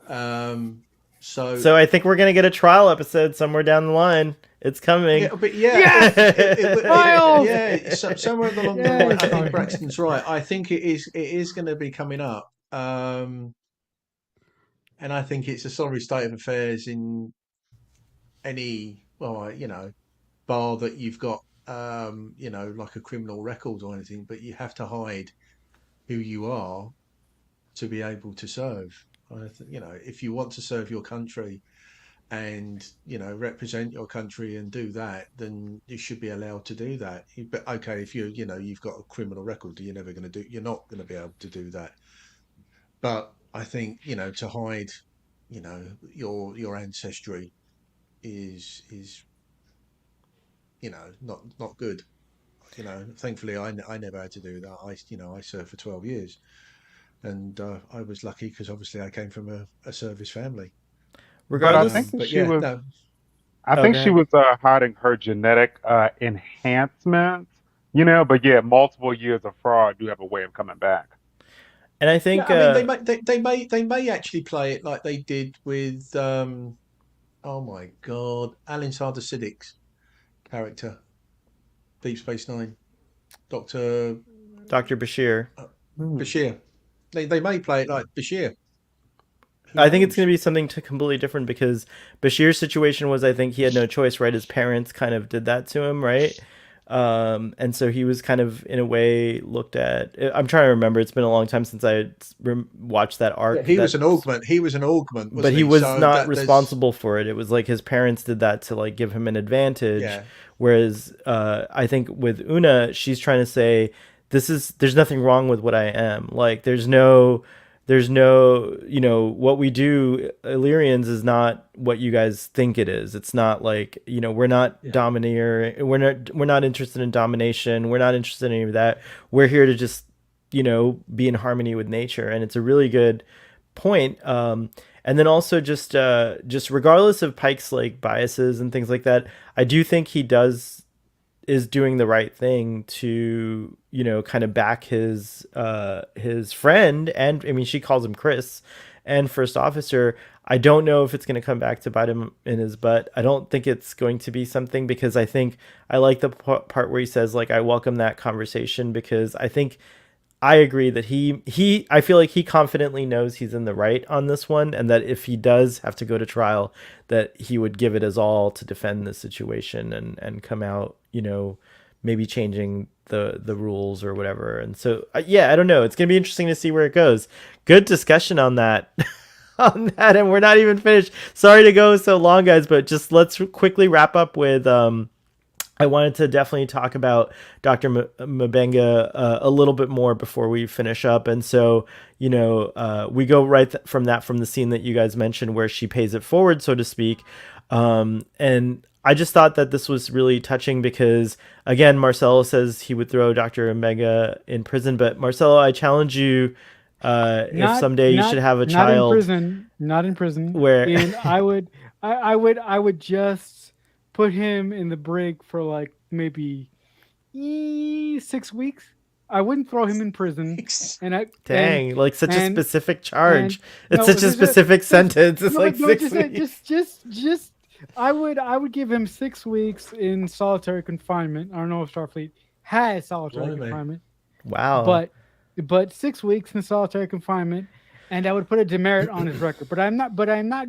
Um, so So I think we're gonna get a trial episode somewhere down the line. It's coming. yeah, but yeah, Yes! Miles! yeah, somewhere along the line, Yay, I think sorry. Braxton's right. I think it is going to be coming up. And I think it's a sorry state of affairs in any, well, bar that you've got, like a criminal record or anything, but you have to hide who you are to be able to serve. If you want to serve your country and represent your country and do that, then you should be allowed to do that. But okay, if you've got a criminal record, you're not going to be able to do that. But I think to hide your ancestry is not good. Thankfully I never had to do that. I served for 12 years, and I was lucky because obviously I came from a service family. But I think Regardless. that But she yeah, was no, I Oh, think go she ahead. was hiding her genetic enhancements. But yeah, multiple years of fraud do have a way of coming back. And I yeah. think I mean, they may actually play it like they did with oh my God, Alan Sardasidic's character, Deep Space Nine, Doctor Dr. Bashir. Hmm. Bashir. They may play it like Bashir. Who I think it's going knows? to be something completely different because Bashir's situation was I think he had no choice, right? His parents kind of did that to him, right? And so he was kind of in a way looked at. I'm trying to remember. It's been a long time since I watched that Yeah, arc. he was That an augment. He was an augment, but wasn't he he? was So not that there's responsible for it. It was like his parents did that to like give him an advantage. yeah, Whereas I think with Una, she's trying to say there's nothing wrong with what I am. Like there's no what we do Illyrians is not what you guys think it is. It's not like we're not yeah, domineer. We're not interested in domination. We're not interested in any of that. We're here to just be in harmony with nature, and it's a really good point. And then also just regardless of Pike's like biases and things like that, I do think he does is doing the right thing to kind of back his friend, and I mean she calls him Chris and first officer. I don't know if it's going to come back to bite him in his butt. I don't think it's going to be something because I think I like the part where he says like I welcome that conversation because I think I agree that I feel like he confidently knows he's in the right on this one, and that if he does have to go to trial, that he would give it his all to defend the situation and come out, maybe changing the rules or whatever. And so yeah, I don't know. It's gonna be interesting to see where it goes. Good discussion on that. On that, and we're not even finished. Sorry to go so long, guys, but just let's quickly wrap up with I wanted to definitely talk about Dr. Mabenga a little bit more before we finish up. And so, we go from the scene that you guys mentioned where she pays it forward, so to speak. And I just thought that this was really touching because, again, Marcelo says he would throw Dr. Mabenga in prison. But Marcelo, I challenge you, if someday you should have a child. Not in prison. Where and I would just put him in the brig for like maybe 6 weeks. I wouldn't throw him in prison. And dang, like such a specific charge. It's no, such a specific sentence. It's like 6 weeks. Just I would give him 6 weeks in solitary confinement. I don't know if Starfleet has solitary confinement. Wow. But 6 weeks in solitary confinement, and I would put a demerit on his record. But I'm not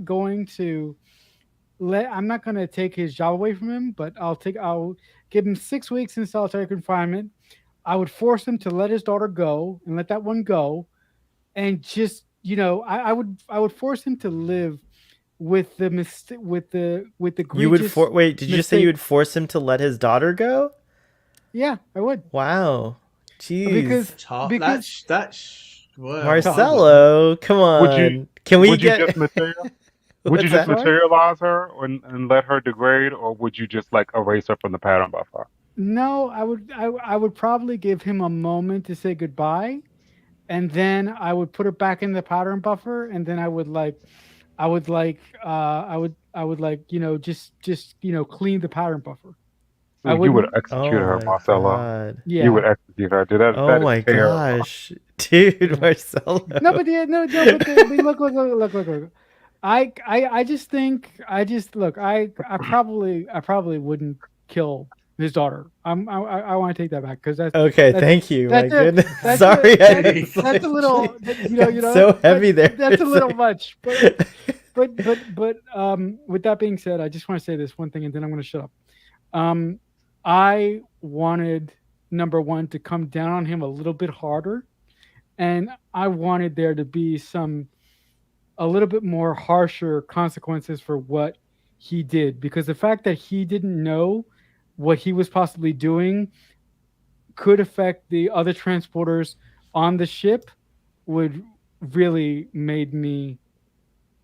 going to take his job away from him, but I'll give him 6 weeks in solitary confinement. I would force him to let his daughter go and let that one go, and just I would force him to live with the egregious. Wait, did you just say you would force him to let his daughter go? Yeah, I would. Wow, jeez. Because that's Marcelo, come on. Would you just materialize her and let her degrade, or would you just like erase her from the pattern buffer? No, I would probably give him a moment to say goodbye, and then I would put her back in the pattern buffer, and then I would just clean the pattern buffer. So you would execute her, Marcelo. Yeah. You would execute her. Dude, oh my gosh, dude, Marcelo. No, but look. I just think I probably wouldn't kill his daughter. I want to take that back because that's okay. Thank you. My goodness. Sorry, that's a little. So heavy there. That's a little much. But with that being said, I just want to say this one thing, and then I'm going to shut up. I wanted number one to come down on him a little bit harder, and I wanted there to be a little bit more harsher consequences for what he did, because the fact that he didn't know what he was possibly doing could affect the other transporters on the ship would really made me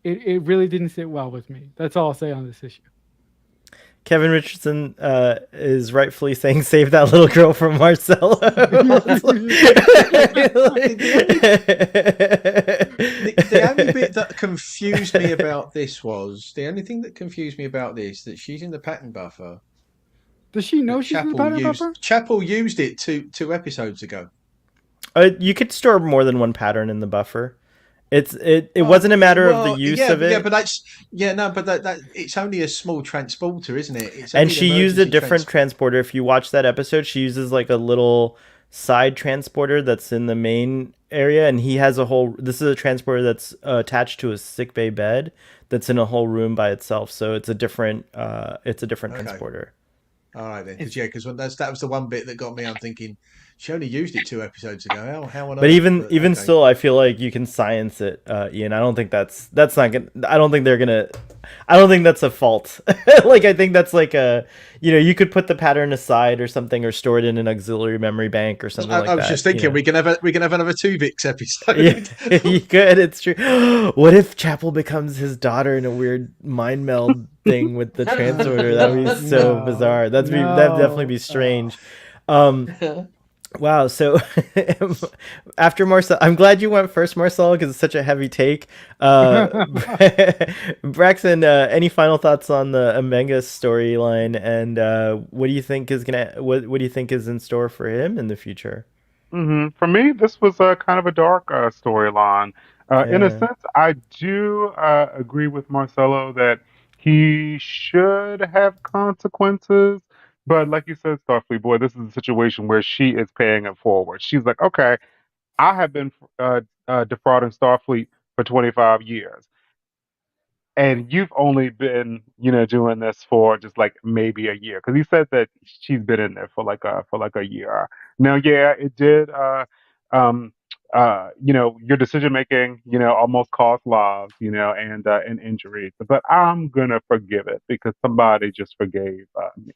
it really didn't sit well with me. That's all I'll say on this issue. Kevin Richardson is rightfully saying, "Save that little girl from Marcelo." The only bit that confused me about this was that she's in the pattern buffer. Does she know she's in the pattern buffer? Chapel used it two episodes ago. You could store more than one pattern in the buffer. It wasn't a matter of the use of it. Yeah, but that it's only a small transporter, isn't it? And she used a different transporter. If you watch that episode, she uses like a little side transporter that's in the main area, and he has this is a transporter that's attached to a sickbay bed that's in a whole room by itself. So it's a different transporter. All right then, because that was the one bit that got me. I'm thinking she only used it 2 episodes ago. How on earth? But even still, I feel like you can science it, Ian. I don't think that's not gonna. I don't think they're gonna. I don't think that's a fault. Like I think that's like you could put the pattern aside or something, or store it in an auxiliary memory bank or something like that. I was just thinking we can have another 2Vix episode. Yeah, you could. It's true. What if Chapel becomes his daughter in a weird mind meld thing with the transporter? That'd be so bizarre. That'd definitely be strange. Wow. So after Marcel, I'm glad you went first, Marcel, because it's such a heavy take. Braxton, any final thoughts on the Amenga storyline, and what do you think is in store for him in the future? For me, this was kind of a dark storyline. In a sense, I do agree with Marcelo that he should have consequences. But like you said, Starfleet boy, this is a situation where she is paying it forward. She's like, okay, I have been defrauding Starfleet for 25 years, and you've only been, doing this for just like maybe a year, because he said that she's been in there for like a year. Now, yeah, it did. Um, your decision making, almost cost lives, and injuries. But I'm gonna forgive it because somebody just forgave me.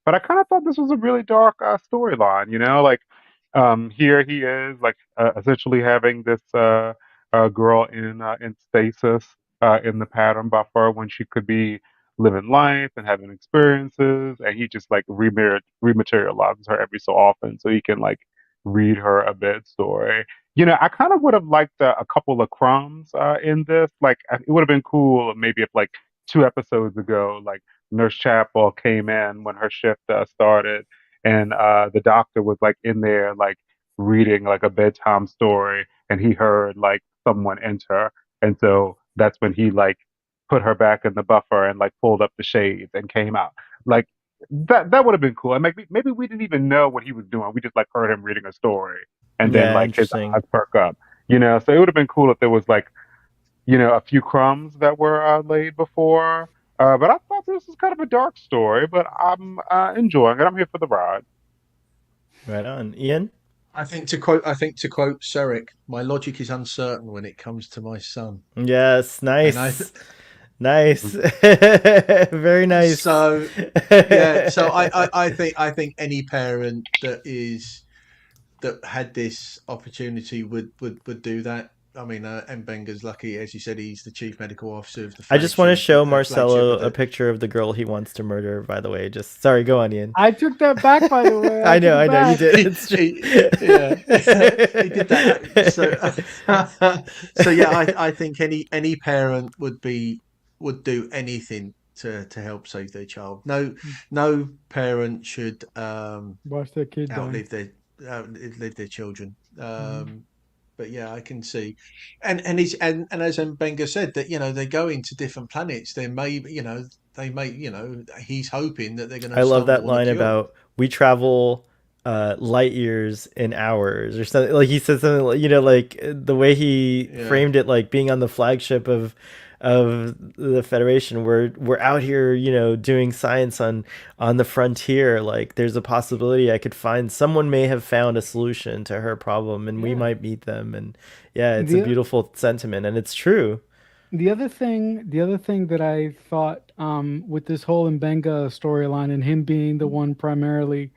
But I kind of thought this was a really dark storyline, like here he is, like essentially having this girl in stasis in the pattern buffer when she could be living life and having experiences, and he just like rematerializes her every so often so he can like read her a bed story. I kind of would have liked a couple of crumbs in this. Like, it would have been cool maybe if like 2 episodes ago, like Nurse Chapel came in when her shift started, and the doctor was like in there like reading like a bedtime story, and he heard like someone enter, and so that's when he like put her back in the buffer and like pulled up the shades and came out. Like, that would have been cool. And maybe we didn't even know what he was doing. We just like heard him reading a story, and then Yeah, like his interesting. eyes perk up. So it would have been cool if there was like a few crumbs that were laid before. But I thought this was kind of a dark story, but I'm enjoying it. I'm here for the ride. Right on, Ian. I think to quote Sarek, my logic is uncertain when it comes to my son. Yes, And I nice, nice, very nice. so yeah, so I think any parent that had this opportunity would do that. I mean, Mbenga's lucky, as you said, he's the chief medical officer of the I just want to show flagship Marcelo of a the. picture of the girl he wants to murder. By the way, just sorry, go on, Ian. I took that back, by the way. I I took know, it I know, you back. did. It's true. Yeah, he did that. So yeah, I think any parent would do anything to help save their child. No parent should Watch that kid die. outlive their children. Mhm. But yeah, I can see, and as Mbenga said, that they go into different planets. There may they may he's hoping that they're going I to love that stumble on a line cure. about we travel light years in hours or something. Like he said something like, like the way he Yeah, framed it, like being on the flagship of the Federation. We're out here, doing science on the frontier. Like there's a possibility I could find someone may have found a solution to her problem, and we Yeah. might meet them. And yeah, it's a The beautiful sentiment, and it's true. the other thing that I thought, with this whole Mbenga storyline and him being the one primarily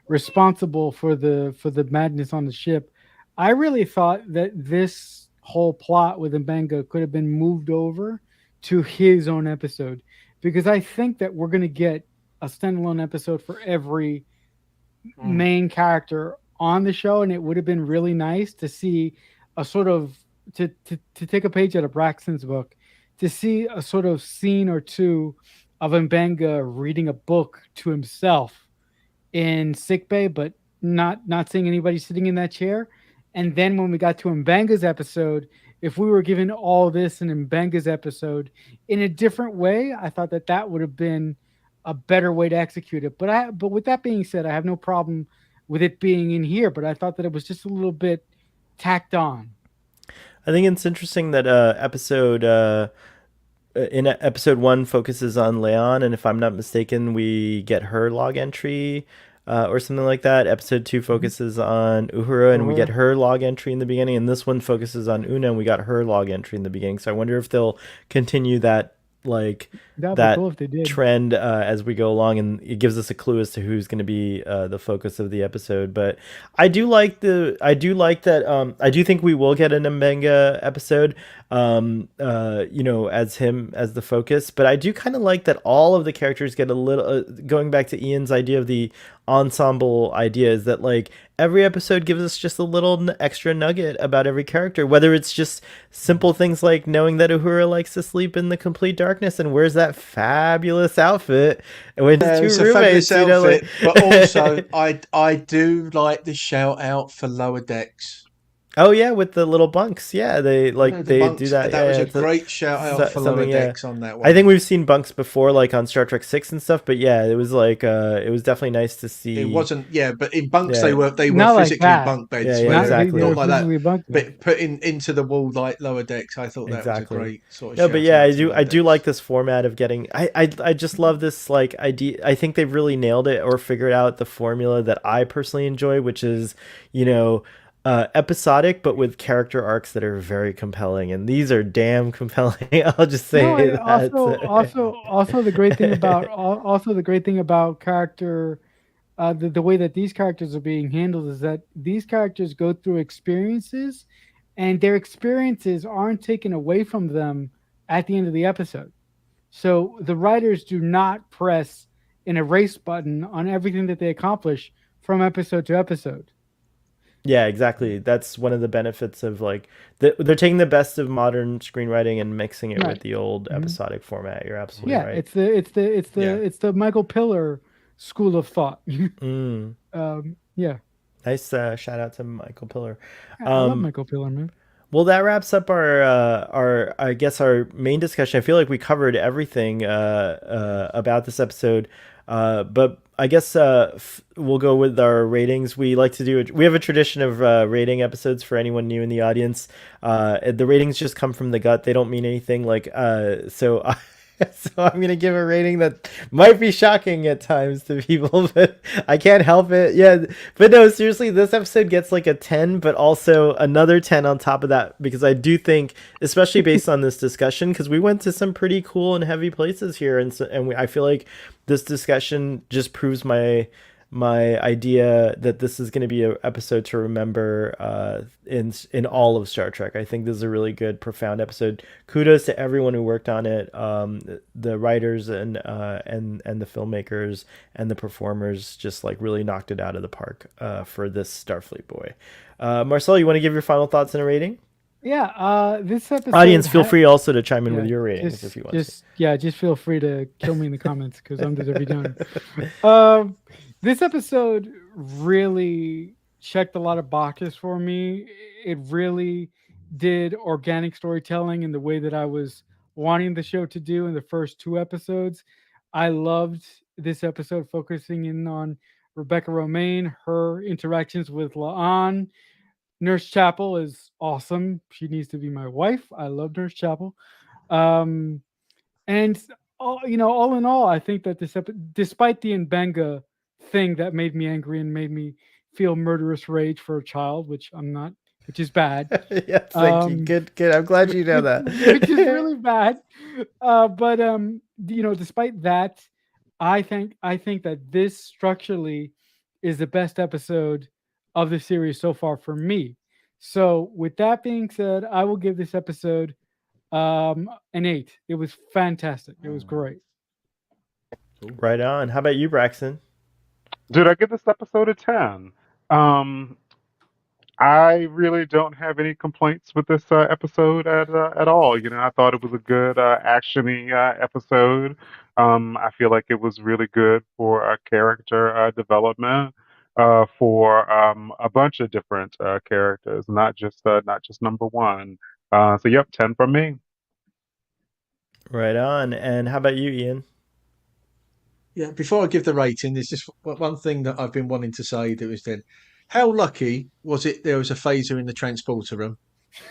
responsible for the madness on the ship, I really thought that this whole plot with Mbenga could have been moved over to his own episode, because I think that we're gonna get a standalone episode for every mm, main character on the show, and it would have been really nice to see a sort of to take a page out of Braxton's book, to see a sort of scene or two of Mbenga reading a book to himself in sickbay, but not seeing anybody sitting in that chair. And then when we got to Mbanga's episode, if we were given all this in Mbanga's episode in a different way, I thought that that would have been a better way to execute it. But with that being said, I have no problem with it being in here. But I thought that it was just a little bit tacked on. I think it's interesting that in episode one focuses on Leon, and if I'm not mistaken, we get her log entry or something like that. Episode two Mhm. focuses on Uhura, and we get Or her log entry in the beginning, and this one focuses on Una, and we got her log entry in the beginning. So I wonder if they'll continue like that'd be cool that if they did. trend as we go along, and it gives us a clue as to who's going to be the focus of the episode. But I do like that. I do think we will get an Mbenga episode, as him as the focus. But I do kind of like that all of the characters get a little. Going back to Ian's idea of the ensemble idea, is that like every episode gives us just a little extra nugget about every character, whether it's just simple things like knowing that Uhura likes to sleep in the complete darkness and wears that fabulous outfit when his yeah, two it's a fabulous roommates, outfit, but also like I do like the shout out for lower decks. Oh yeah, with the little bunks. Yeah, they The they do bunks. that. That was Yeah, a it's great shout out for Lower something. Yeah, Decks on that I think one. we've seen bunks before, like on Star Trek Six and stuff. But yeah, it was like it was definitely nice to It see. wasn't, yeah, but in bunks Yeah, they were Not like physically that. bunk yeah, beds yeah, where Not they're they not exactly, were like that, physically bunked there. but put into the wall like Lower Decks. I thought that was a exactly. great sort of No, but shout yeah, out to I Lower do like Decks. this format of getting. I just love this like idea. I think they've really nailed it or figured out the formula that I personally enjoy, which is, you know, episodic but with character arcs that are very compelling, and these are damn compelling. I'll just No, say also the great thing about that. also the great thing about character the way that these characters are being handled is that these characters go through experiences and their experiences aren't taken away from them at the end of the episode. So the writers do not press an erase button on everything that they accomplish from episode to episode. Yeah, exactly. That's one of the benefits of like they're taking the best of modern screenwriting and mixing it with Right. the old Mhm. episodic format. You're absolutely Yeah, right. Yeah. it's the Michael Pillar school of thought. Mm. Yeah. Nice shout out to Michael Pillar. I love Um, Michael Pillar, man. well, that wraps up our I guess our main discussion. I feel like we covered everything about this episode, but I guess we'll go with our ratings. We like to do we have a tradition of rating episodes for anyone new in the audience. The ratings just come from the gut; they don't mean anything. Like so. So I'm gonna give a rating that might be shocking at times to people, but I can't help it. Yeah, but no, seriously, this episode gets like a 10, but also another 10 on top of that because I do think, especially based on this discussion, because we went to some pretty cool and heavy places here, and I feel like this discussion just proves my idea that this is going to be an episode to remember in all of Star Trek. I think this is a really good, profound episode. Kudos to everyone who worked on it, the writers and the filmmakers and the performers. Just like really knocked it out of the park for this Starfleet boy. Marcel, you want to give your final thoughts and a rating? Yeah, this episode Audience, feel free also to chime in with yeah, your ratings if you want to. just feel free to kill me in the comments because I'm the Debbie Downer. This episode really checked a lot of boxes for me. It really did organic storytelling in the way that I was wanting the show to do in the first two episodes. I loved this episode focusing in on Rebecca Romaine, her interactions with La'an. Nurse Chapel is awesome. She needs to be my wife. I love Nurse Chapel. Um, and all in all, I think that despite the Mbenga thing that made me angry and made me feel murderous rage for a child, which I'm not, which is bad. Yes, thank you. Good, good. I'm glad you know that. Which is really bad. But despite that, I think that this structurally is the best episode of the series so far for me. So with that being said, I will give this episode an 8. It was fantastic. It was great. Right on. How about you, Braxton? Did I give this episode a 10? Um, I really don't have any complaints with this episode at all. You know, I thought it was a good actiony episode. I feel like it was really good for character development for a bunch of different characters, not just number one. So yep, 10 from me. Right on. And how about you, Ian? Yeah, before I give the rating, there's just one thing that I've been wanting to say that was then, how lucky was it there was a phaser in the transporter room?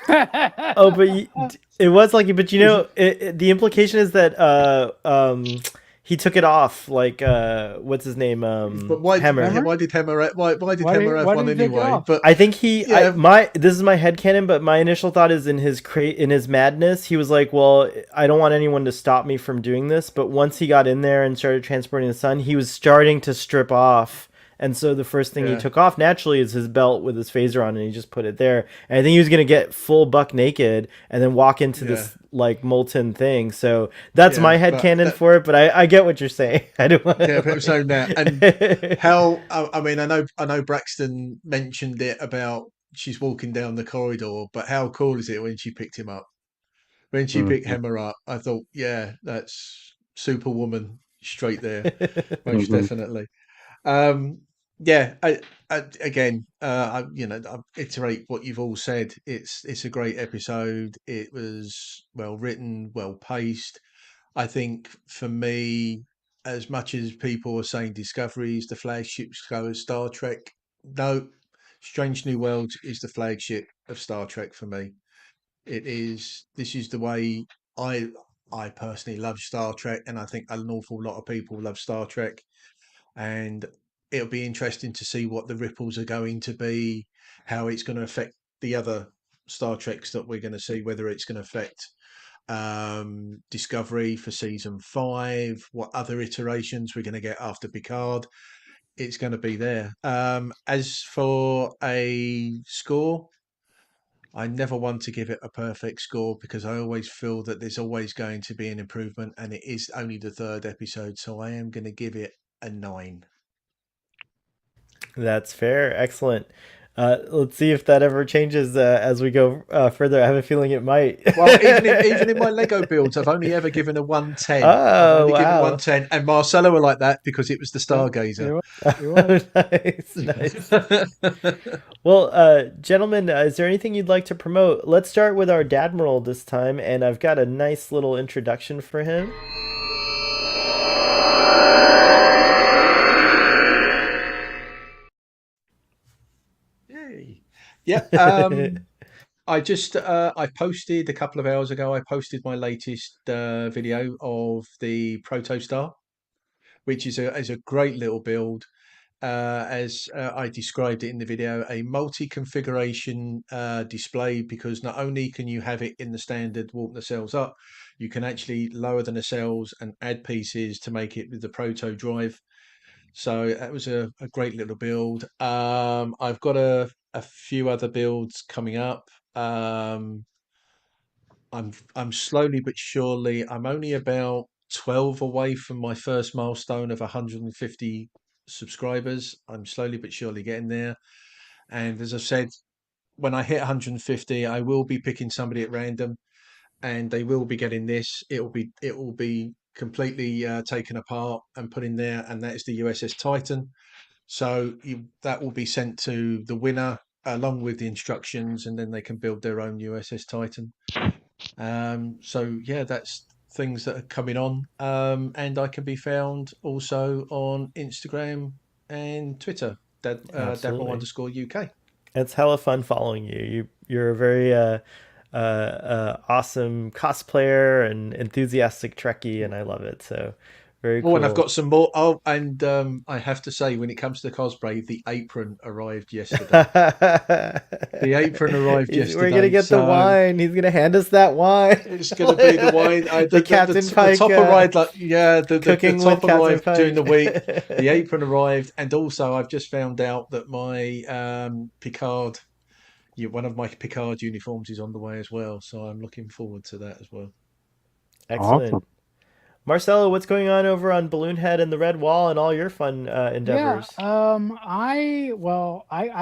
Oh, but it was lucky. But you know, the implication is that he took it off. Like what's his name? But why Hammer. why did Hammer why did Why Hammer did- have why one did he take it anyway? off? But I think he Yeah. this is my headcanon, but my initial thought is in his madness, he was like, well, I don't want anyone to stop me from doing this. But once he got in there and started transporting the sun, he was starting to strip off. And so the first thing he Yeah. took off naturally is his belt with his phaser on, and he just put it there. And I think he was gonna get full buck naked and then walk into this like molten thing. So that's Yeah, my but headcanon that- for it. But I get what you're saying. I don't want. Yeah, but so now and how I mean I know Braxton mentioned it about she's walking down the corridor, but how cool is it when she picked him up? When she picked Mhm. Hammer up, I thought, yeah, that's Superwoman straight there, most Mhm. definitely. Um, yeah, again, I iterate what you've all said. It's a great episode. It was well written, well paced. I think for me, as much as people are saying Discovery is the flagship show of Star Trek, no, Strange New Worlds is the flagship of Star Trek for me. It is. This is the way I I personally love Star Trek, and I think an awful lot of people love Star Trek. And it'll be interesting to see what the ripples are going to be, how it's going to affect the other Star Treks that we're going to see, whether it's going to affect Discovery for season 5, what other iterations we're going to get after Picard. It's going to be there. As for a score, I never want to give it a perfect score because I always feel that there's always going to be an improvement, and it is only the third episode, so I am going to give it a 9. That's fair. Excellent. Let's see if that ever changes as we go further. I have a feeling it might. Well, even in my Lego builds, I've only ever given a 110. I've Oh, only given wow. 110, and Marcelo were like that because it was the Yep, Stargazer. it was. Nice, nice. Well, gentlemen, is there anything you'd like to promote? Let's start with our Dadmiral this time, and I've got a nice little introduction for him. Yay. Yeah. I just I posted a couple of hours ago. I posted my latest video of the Protostar, which is a great little build. As I described it in the video, a multi-configuration display, because not only can you have it in the standard warp the cells up, you can actually lower the nacelles and add pieces to make it with the proto drive. So that was a great little build. I've got a few other builds coming up. I'm slowly but surely. I'm only about 12 away from my first milestone of 150 subscribers. I'm slowly but surely getting there. And as I've said, when I hit 150, I will be picking somebody at random, and they will be getting this. It will be completely taken apart and put in there, and that is the USS Titan. So that will be sent to the winner along with the instructions, and then they can build their own USS Titan. So yeah, that's things that are coming on. And I can be found also on Instagram and Twitter, Dadmiral Absolutely. underscore UK. It's hella fun following you. You're a very awesome cosplayer and enthusiastic Trekkie, and I love it. So very Oh, and I've cool. got some more. Oh, and I have to say, when it comes to cosplay, the apron arrived yesterday. The apron arrived We're gonna yesterday, get the so wine. He's gonna hand us that wine. it's going to be the wine. The Captain The Pike top arrived, like, yeah, the cooking with top Captain arrived during the week. The Pike. apron arrived, and also I've just found out that my Picard, one of my Picard uniforms is on the way as well. So I'm looking forward to that as well. Excellent. Awesome. Marcelo, what's going on over on Balloon Head and the Red Wall and all your fun Yeah. endeavors? I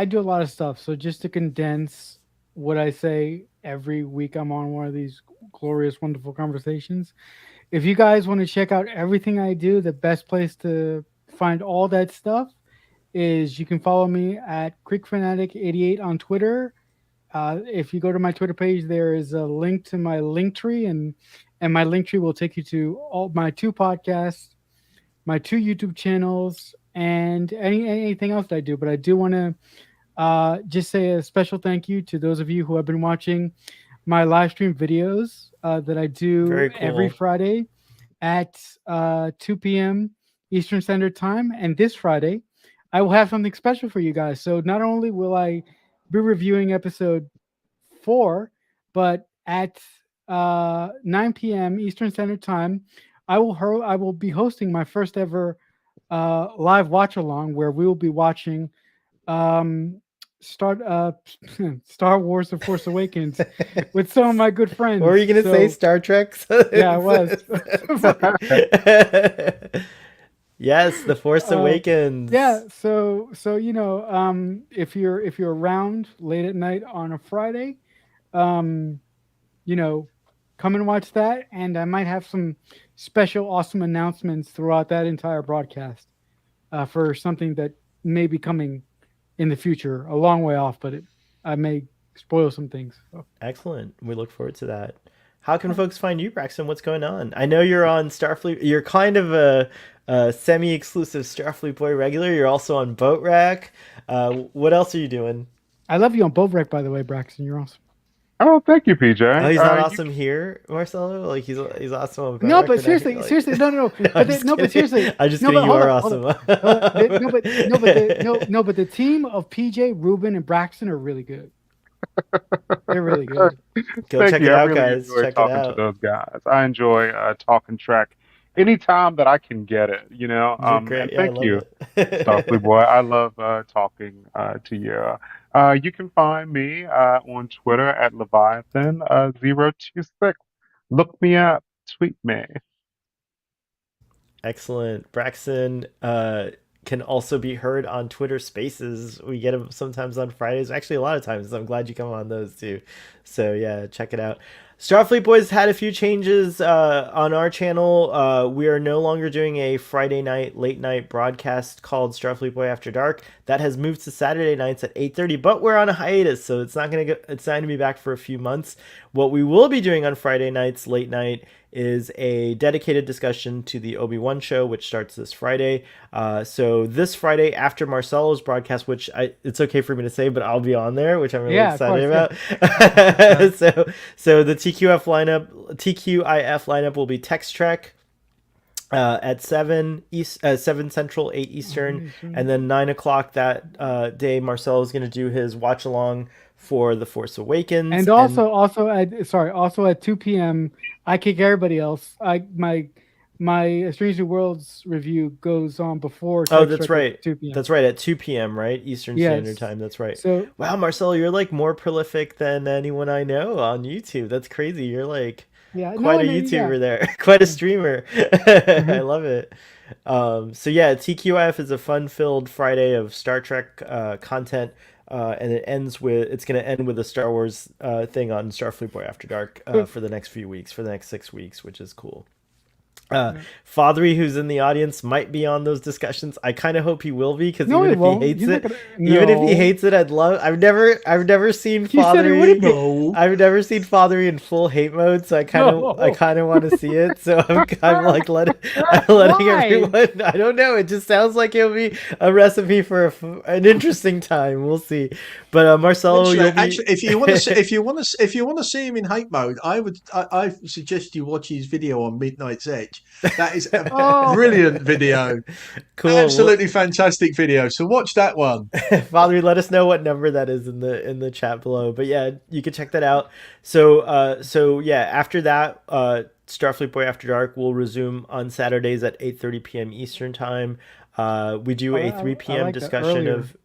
do a lot of stuff. So just to condense what I say every week, I'm on one of these glorious, wonderful conversations. If you guys want to check out everything I do, the best place to find all that stuff is you can follow me at CreekFanatic88 on Twitter. If you go to my Twitter page, there is a link to my link tree, and my link tree will take you to all my 2 podcasts, my 2 YouTube channels, and anything else that I do. But I do want to just say a special thank you to those of you who have been watching my live stream videos that I do Very every cool. Friday at 2 p.m. Eastern Standard Time. And this Friday, I will have something special for you guys. So not only will I be reviewing episode 4, but at 9 p.m. Eastern Standard Time, I will be hosting my first ever live watch along where we will be watching um, start Star Wars: The Force Awakens with some of my good What were friends. you gonna say? So Star Trek? yeah, I was. Yes, The Force Yeah, Awakens. so if you're around late at night on a Friday, um, you know, come and watch that, and I might have some special awesome announcements throughout that entire broadcast for something that may be coming in the future, a long way off, but I may spoil some things. So. Excellent. We look forward to that. How can folks find you, Braxton? What's going on? I know you're on Starfleet. You're kind of a semi-exclusive Starfleet Boy regular. You're also on Boat Rack. What else are you doing? I love you on Bovrek, by the way, Braxton. You're awesome. Oh, thank you, PJ. Oh, he's not You awesome here, Marcelo. Like he's awesome on Boat No, Rack, but not seriously, here, like- seriously, no. No, I'm just But kidding. seriously, I'm just no, kidding. but You hold are on, hold awesome. no, but the team of PJ, Ruben, and Braxton are really good. They're really good. Go Thank check you. it I out, really guys. enjoy Check it talking to out. those guys. I enjoy talking Trek anytime that I can get it. You're And great. Yeah, I thank love you, it. Starfleet Boy. I love talking to you. You can find me on Twitter at Leviathan026. Look me up. Tweet me. Excellent. Braxton can also be heard on Twitter Spaces. We get him sometimes on Fridays. Actually, a lot of times. I'm glad you come on those too. So yeah, check it out. Starfleet Boys had a few changes on our channel. We are no longer doing a Friday night late night broadcast called Starfleet Boy After Dark. That has moved to Saturday nights at 8:30. But we're on a hiatus, so it's not gonna be back for a few months. What we will be doing on Friday nights late night is a dedicated discussion to the Obi-Wan show, which starts this Friday. So this Friday after Marcelo's broadcast, which it's okay for me to say, but I'll be on there, which I'm really excited about. So the TQIF lineup will be Text Trek at 7 Central, 8 Eastern, and then 9 o'clock that day, Marcelo is going to do his watch along for The Force Awakens, And also at 2 p.m. I kick everybody else. My Strange New Worlds review goes on before. Oh, that's right. 2 p.m. That's right, at 2 p.m. right, Eastern Standard Time. That's right. So wow, Marcelo, you're like more prolific than anyone I know on YouTube. That's crazy. You're like quite a YouTuber there, quite a streamer. I love it. So yeah, TQF is a fun-filled Friday of Star Trek content. And it's going to end with a Star Wars thing on Starfleet Boy After Dark for the next 6 weeks, which is cool. Fathery, who's in the audience, might be on those discussions. I kind of hope he will be, because even if he hates it, even if he hates it, I'd love. I've never seen Fathery. I've never seen Fathery in full hate mode, so I kind of want to see it. So I'm like letting everyone. I don't know. It just sounds like it'll be a recipe for an interesting time. We'll see. But Marcelo, actually, if you want to see him in hate mode, I suggest you watch his video on Midnight's Edge. That is a brilliant video. Cool. Absolutely fantastic video. So watch that one. Father, let us know what number that is in the chat below. But yeah, you can check that out. So yeah, after that, Starfleet Boy After Dark will resume on Saturdays at 8:30 p.m. Eastern Time. We do a 3 p.m. discussion of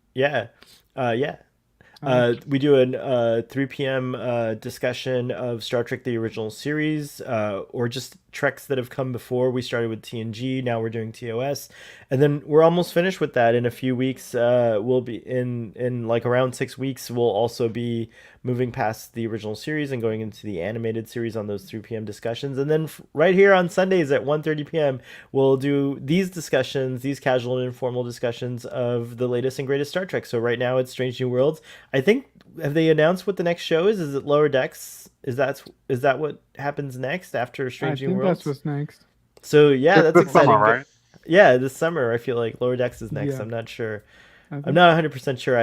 we do a 3 p.m. Discussion of Star Trek the Original Series, or just Treks that have come before. We started with TNG, now we're doing TOS, and then we're almost finished with that. In a few weeks, we'll be in like around 6 weeks, we'll also be moving past the original series and going into the animated series on those 3 p.m. discussions. And then right here on Sundays at 1:30 p.m., we'll do these discussions, these casual and informal discussions of the latest and greatest Star Trek. So right now it's Strange New Worlds. I think, have they announced what the next show is? Is it Lower Decks? Is that what happens next after Strange New Worlds? That's what's next. So yeah, that's exciting. Summer, right? Yeah, this summer I feel like Lower Decks is next. Yeah. I'm not sure. I'm not 100% sure.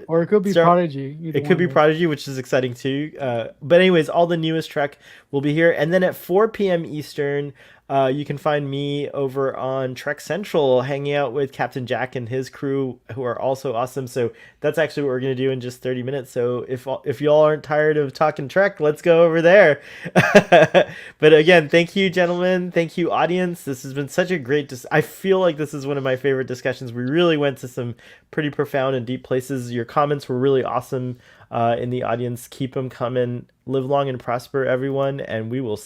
Or it could be Prodigy. It could be Prodigy, which is exciting too. But anyways, all the newest Trek will be here. And then at 4 p.m. Eastern, you can find me over on Trek Central hanging out with Captain Jack and his crew, who are also awesome. So that's actually what we're going to do in just 30 minutes. So if y'all aren't tired of talking Trek, let's go over there. But again, thank you, gentlemen. Thank you, audience. This has been such a great I feel like this is one of my favorite discussions. We really went to some pretty profound and deep places. Your comments were really awesome in the audience. Keep them coming. Live long and prosper, everyone. And we will